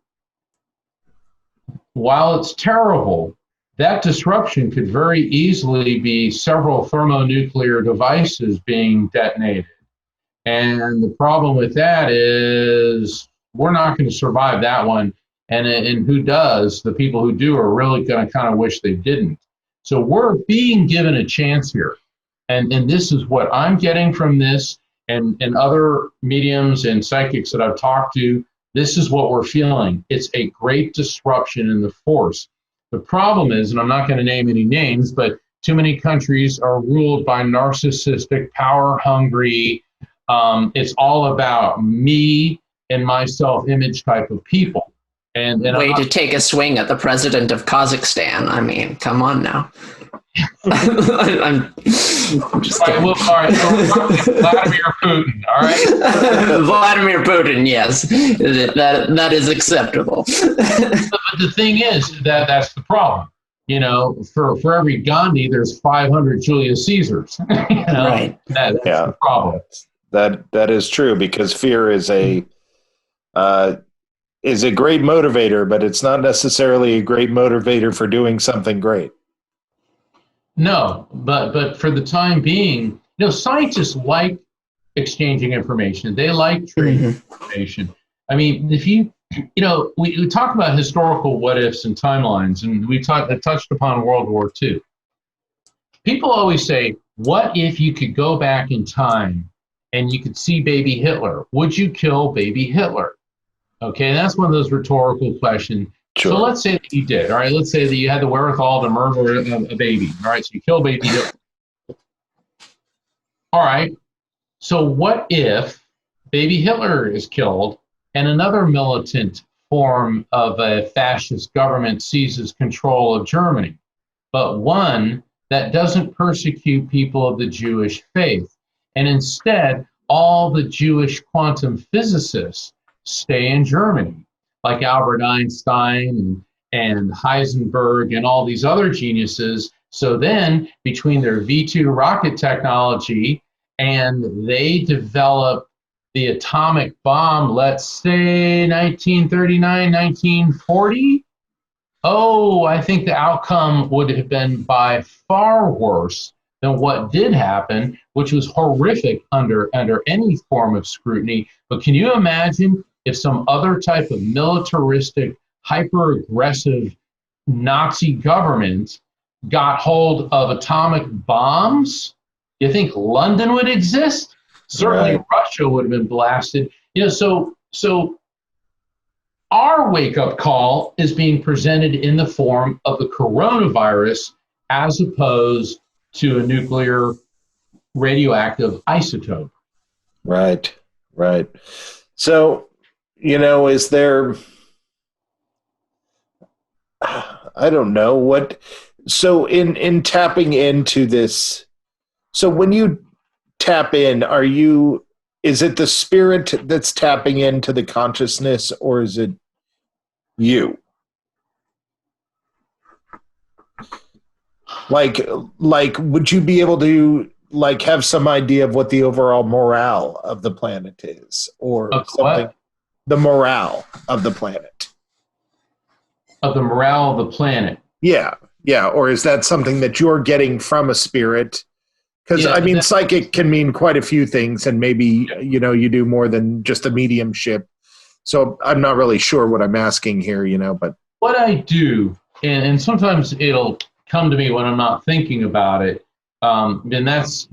while it's terrible, that disruption could very easily be several thermonuclear devices being detonated. And the problem with that is we're not going to survive that one. And who does? The people who do are really going to kind of wish they didn't. So we're being given a chance here. And this is what I'm getting from this and other mediums and psychics that I've talked to. This is what we're feeling. It's a great disruption in the force. The problem is, and I'm not going to name any names, but too many countries are ruled by narcissistic, power-hungry, it's all about me and my self-image type of people. And
way to take a swing at the president of Kazakhstan. I mean, come on now. I'm just kidding.
All right, so Vladimir Putin, all right?
Vladimir Putin, yes. That is acceptable.
But the thing is, that's the problem. You know, for every Gandhi, there's 500 Julius Caesars. You know?
Right.
That's the problem.
That is true, because fear is a great motivator, but it's not necessarily a great motivator for doing something great.
No, but for the time being, you know, scientists like exchanging information. They like trading information. I mean, if you know, we talk about historical what ifs and timelines, and we touched upon World War II. People always say, what if you could go back in time and you could see baby Hitler? Would you kill baby Hitler? Okay, that's one of those rhetorical questions.
Sure.
So let's say that you did, all right? Let's say that you had the wherewithal to murder a baby, all right? So you kill baby Hitler. All right, so what if baby Hitler is killed and another militant form of a fascist government seizes control of Germany, but one that doesn't persecute people of the Jewish faith, and instead all the Jewish quantum physicists stay in Germany, like Albert Einstein and Heisenberg and all these other geniuses. So then between their V2 rocket technology and they develop the atomic bomb, let's say 1939, 1940, I think the outcome would have been by far worse than what did happen, which was horrific under any form of scrutiny. But can you imagine if some other type of militaristic, hyper-aggressive Nazi government got hold of atomic bombs? You think London would exist? Certainly
Right.
Russia would have been blasted. You know, so our wake-up call is being presented in the form of the coronavirus as opposed to a nuclear radioactive isotope.
Right. So, you know, is there, I don't know what, so in tapping into this, so when you tap in, is it the spirit that's tapping into the consciousness, or is it you? Like, would you be able to have some idea of what the overall morale of the planet is, or
Of
something?
what?
The morale of the planet.
Of the morale of the planet.
Yeah. Or is that something that you're getting from a spirit? Because, I mean, psychic can mean quite a few things, and maybe, you know, you do more than just a mediumship. So I'm not really sure what I'm asking here, you know, but.
What I do, and sometimes it'll come to me when I'm not thinking about it, and that's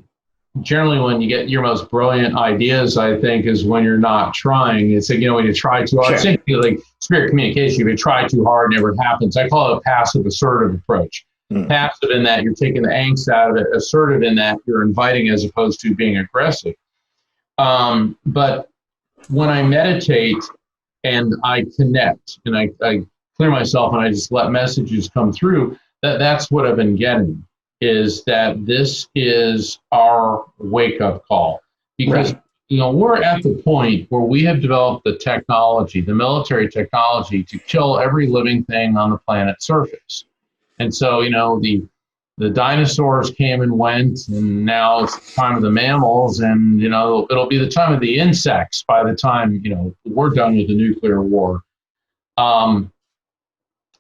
generally when you get your most brilliant ideas, I think, is when you're not trying. It's like, you know, when you try too hard.
Sure.
It's like spirit communication. If you try too hard, it never happens. I call it a passive assertive approach. Passive in that you're taking the angst out of it. Assertive in that you're inviting as opposed to being aggressive. But when I meditate and I connect and I clear myself and I just let messages come through, that's what I've been getting. Is that this is our wake-up call. Because we're at the point where we have developed the technology, the military technology, to kill every living thing on the planet's surface. And so, the dinosaurs came and went, and now it's the time of the mammals, and, it'll be the time of the insects by the time, we're done with the nuclear war.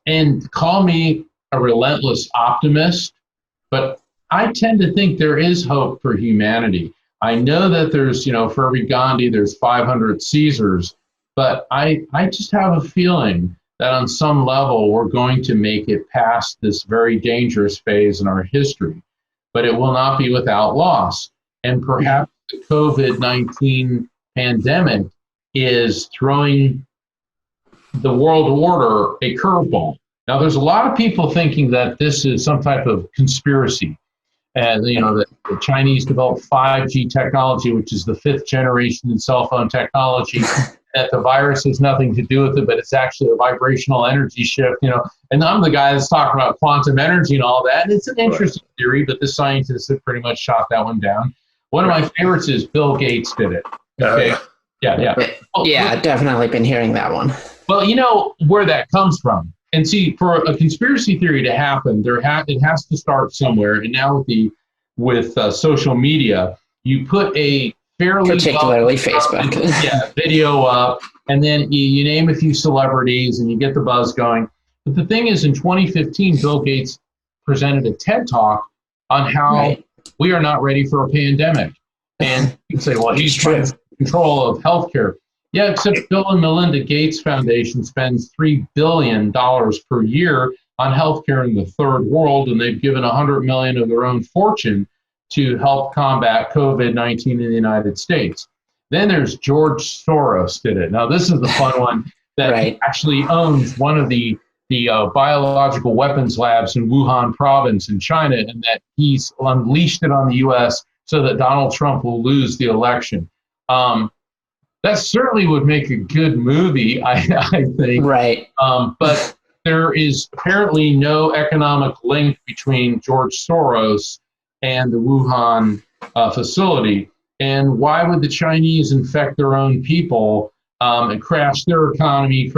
And call me a relentless optimist, but I tend to think there is hope for humanity. I know that there's, for every Gandhi, there's 500 Caesars, but I just have a feeling that on some level we're going to make it past this very dangerous phase in our history, but it will not be without loss. And perhaps the COVID-19 pandemic is throwing the world order a curveball. Now, there's a lot of people thinking that this is some type of conspiracy. And, that the Chinese developed 5G technology, which is the fifth generation in cell phone technology, that the virus has nothing to do with it, but it's actually a vibrational energy shift, And I'm the guy that's talking about quantum energy and all that. And it's an interesting theory, but the scientists have pretty much shot that one down. One of my favorites is Bill Gates did it. Okay. Yeah.
I've definitely been hearing that one.
Well, where that comes from. And see, for a conspiracy theory to happen, it has to start somewhere. And now with social media, you put a
particularly Facebook
video up, and then you name a few celebrities, and you get the buzz going. But the thing is, in 2015, Bill Gates presented a TED Talk on how we are not ready for a pandemic. And you can say, well, he's trying to control of healthcare. Yeah, except Bill and Melinda Gates Foundation spends $3 billion per year on healthcare in the third world, and they've given $100 million of their own fortune to help combat COVID-19 in the United States. Then there's George Soros did it. Now, this is the fun one that he actually owns one of the biological weapons labs in Wuhan province in China, and that he's unleashed it on the U.S. so that Donald Trump will lose the election. That certainly would make a good movie, I think.
Right.
But there is apparently no economic link between George Soros and the Wuhan facility. And why would the Chinese infect their own people and crash their economy?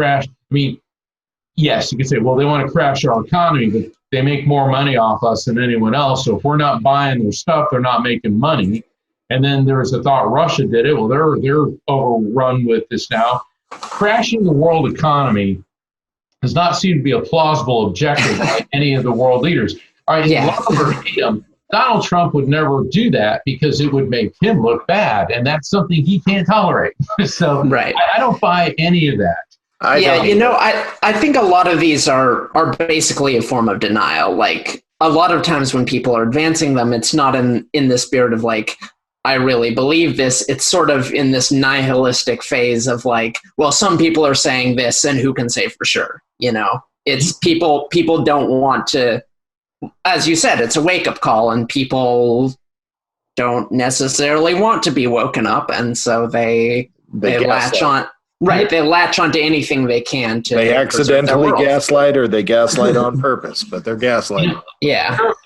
Yes, you could say, well, they want to crash our economy, but they make more money off us than anyone else. So if we're not buying their stuff, they're not making money. And then there was a thought Russia did it. Well, they're overrun with this now. Crashing the world economy does not seem to be a plausible objective by any of the world leaders. All right, love or hate him, Donald Trump would never do that because it would make him look bad, and that's something he can't tolerate. So I don't buy any of that.
I think a lot of these are basically a form of denial. Like, a lot of times when people are advancing them, it's not in the spirit of like, I really believe this. It's sort of in this nihilistic phase of like, well, some people are saying this, and who can say for sure? It's people don't want to, as you said, it's a wake-up call, and people don't necessarily want to be woken up, and so they latch on. Right, they latch onto anything they can to.
They accidentally gaslight, or they gaslight on purpose, but they're gaslighting.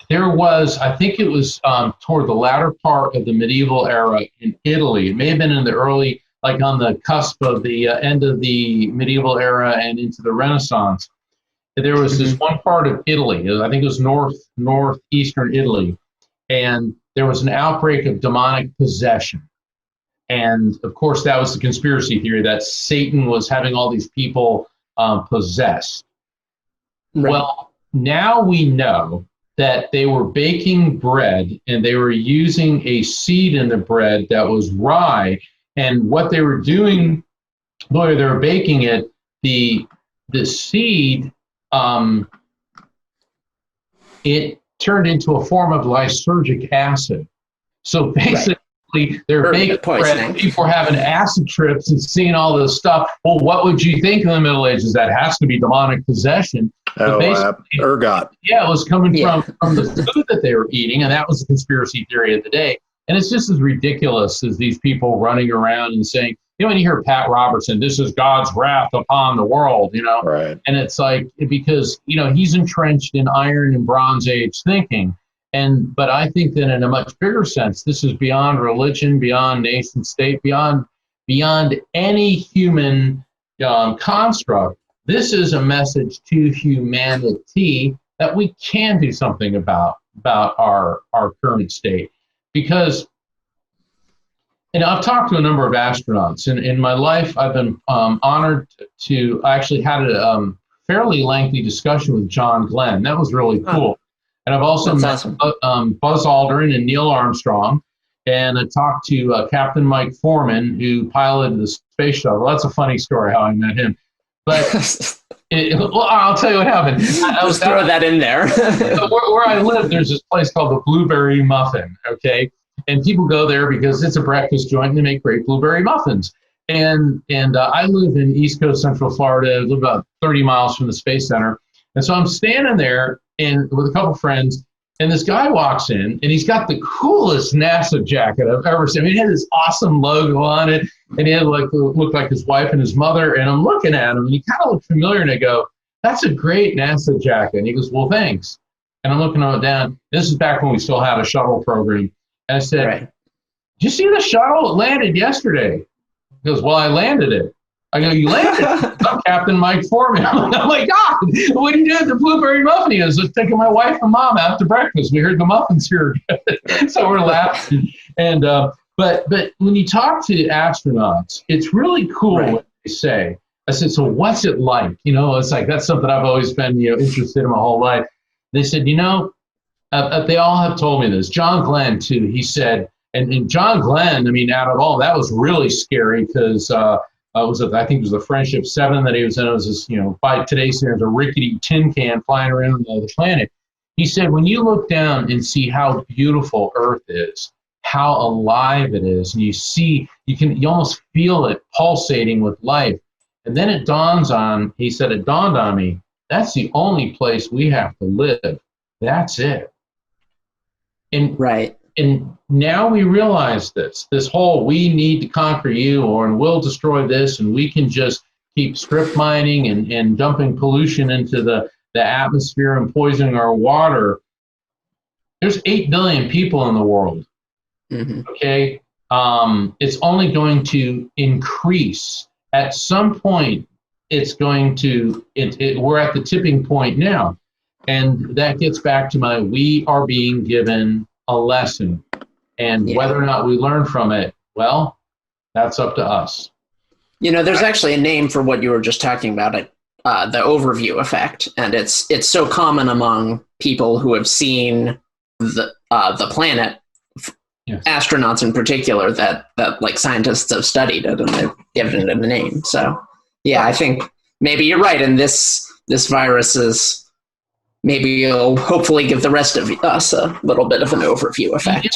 There was, I think it was toward the latter part of the medieval era in Italy. It may have been in the early, like on the cusp of the end of the medieval era and into the Renaissance. There was this one part of Italy, I think it was northeastern Italy, and there was an outbreak of demonic possession. And of course, that was the conspiracy theory that Satan was having all these people possessed. Right. Well, now we know that they were baking bread, and they were using a seed in the bread that was rye. And what they were doing, while they were baking it, the seed, it turned into a form of lysergic acid. So basically, they're baking bread. People are having acid trips and seeing all this stuff. Well, what would you think in the Middle Ages? That has to be demonic possession.
Ergot.
Yeah, it was coming from the food that they were eating, and that was the conspiracy theory of the day. And it's just as ridiculous as these people running around and saying, when you hear Pat Robertson, this is God's wrath upon the world, Right. And it's like, because, he's entrenched in Iron and Bronze Age thinking. But I think that in a much bigger sense, this is beyond religion, beyond nation state, beyond any human construct. This is a message to humanity that we can do something about our current state. Because, I've talked to a number of astronauts, and in my life, I've been honored to. I actually had a fairly lengthy discussion with John Glenn. That was really cool. And I've also met
awesome.
Buzz Aldrin and Neil Armstrong, and I talked to Captain Mike Foreman, who piloted the space shuttle. That's a funny story how I met him. But I'll tell you what happened.
Just throw that in there.
where I live, there's this place called the Blueberry Muffin, okay? And people go there because it's a breakfast joint and they make great blueberry muffins. And I live in East Coast, Central Florida. I live about 30 miles from the Space Center. And so I'm standing there with a couple friends, and this guy walks in, and he's got the coolest NASA jacket I've ever seen. I mean, he had this awesome logo on it, and he had looked like his wife and his mother. And I'm looking at him, and he kind of looked familiar, and I go, "That's a great NASA jacket." And he goes, "Well, thanks." And I'm looking at it down. This is back when we still had a shuttle program. And I said,
Right.
"Did you see the shuttle? It landed yesterday." He goes, "Well, I landed it." I go, "You landed it?" I'm Captain Mike Foreman. I'm like, "God, what are you doing at the Blueberry Muffin?" He goes, "Just taking my wife and mom out to breakfast. We heard the muffins here." So we're laughing. And but when you talk to astronauts, it's really cool what they say. I said, "So what's it like?" It's like, that's something I've always been interested in my whole life. They said, they all have told me this. John Glenn too. He said, and John Glenn, I mean, out of all that was really scary because. I think it was the Friendship 7 that he was in. It was this, by today's standards, a rickety tin can flying around the planet. He said, when you look down and see how beautiful Earth is, how alive it is, and you almost feel it pulsating with life. And then it dawned on me, that's the only place we have to live. That's it. And now we realize this whole, we need to conquer you, and we'll destroy this, and we can just keep strip mining and dumping pollution into the atmosphere and poisoning our water. There's 8 billion people in the world, okay? It's only going to increase. At some point, it's going to, we're at the tipping point now. And that gets back to we are being given a lesson, and whether or not we learn from it, well, that's up to us.
There's actually a name for what you were just talking about, the overview effect, and it's so common among people who have seen the planet, astronauts in particular, that like scientists have studied it and they've given it a name. So I think maybe you're right, and this virus is. Maybe you'll hopefully give the rest of us a little bit of an overview effect.
It's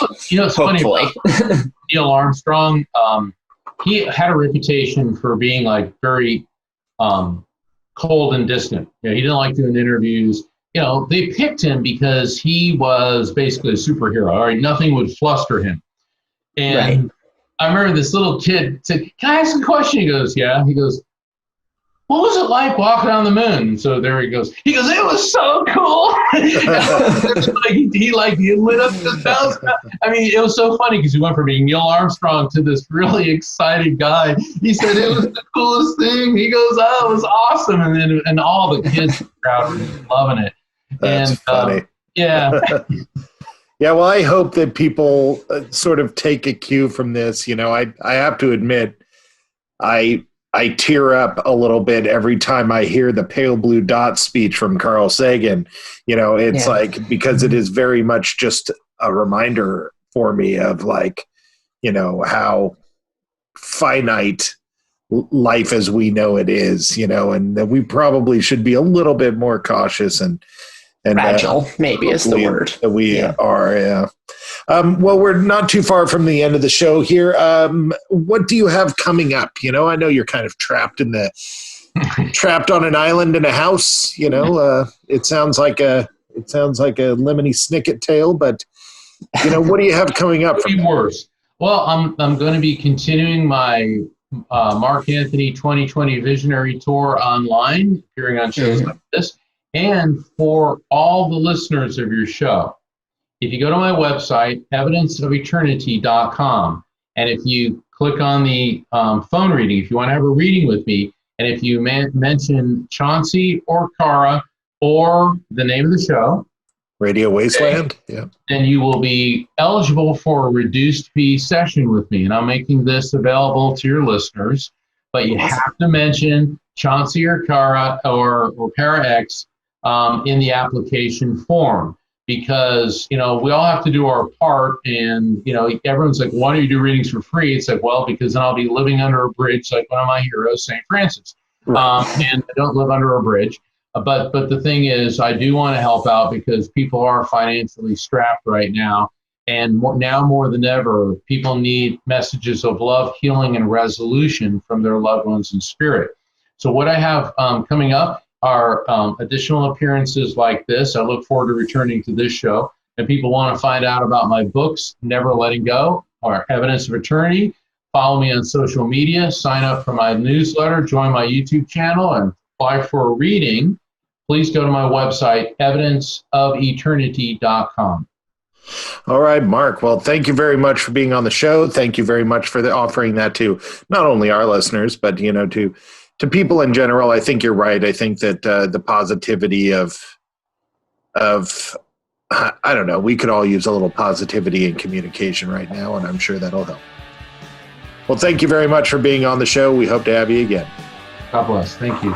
hopefully.
Funny. Neil Armstrong, he had a reputation for being like very cold and distant. He didn't like doing interviews. They picked him because he was basically a superhero. All right, nothing would fluster him. And I remember this little kid said, "Can I ask a question?" He goes, "Yeah." He goes, "What was it like walking on the moon?" So there he goes. He goes, "It was so cool." he lit up the bells. I mean, it was so funny because he went from being Neil Armstrong to this really excited guy. He said it was the coolest thing. He goes, "Oh, it was awesome," and all the kids in the crowd were loving it.
That's funny.
Yeah.
Yeah, well, I hope that people sort of take a cue from this. I have to admit, I tear up a little bit every time I hear the pale blue dot speech from Carl Sagan. It's like, because it is very much just a reminder for me of how finite life as we know it is, and that we probably should be a little bit more cautious and
fragile, maybe is the word.
That we are, yeah. Well, we're not too far from the end of the show here. What do you have coming up? I know you're kind of trapped on an island in a house. It sounds like a Lemony Snicket tale, but what do you have coming up?
Could be worse. Well, I'm going to be continuing my Mark Anthony 2020 Visionary Tour online, appearing on shows like this. And for all the listeners of your show, if you go to my website, evidenceofeternity.com, and if you click on the phone reading, if you want to have a reading with me, and if you mention Chauncey or Cara or the name of the show,
Radio Wasteland, yeah,
then you will be eligible for a reduced fee session with me. And I'm making this available to your listeners, but you have to mention Chauncey or Cara or Para X in the application form, because, we all have to do our part. And, everyone's like, why do you do readings for free? It's like, well, because then I'll be living under a bridge like one of my heroes, St. Francis.
Right.
And I don't live under a bridge. But the thing is, I do want to help out because people are financially strapped right now. And now more than ever, people need messages of love, healing, and resolution from their loved ones in spirit. So what I have coming up are additional appearances like this. I look forward to returning to this show. If people want to find out about my books, Never Letting Go or Evidence of Eternity, follow me on social media, sign up for my newsletter, join my YouTube channel, and apply for a reading. Please go to my website, evidenceofeternity.com.
All right, Mark. Well, thank you very much for being on the show. Thank you very much for offering that to not only our listeners, but, to people in general. I think you're right. I think that the positivity of I don't know, we could all use a little positivity in communication right now, and I'm sure that'll help. Well, thank you very much for being on the show. We hope to have you again.
God bless. Thank you.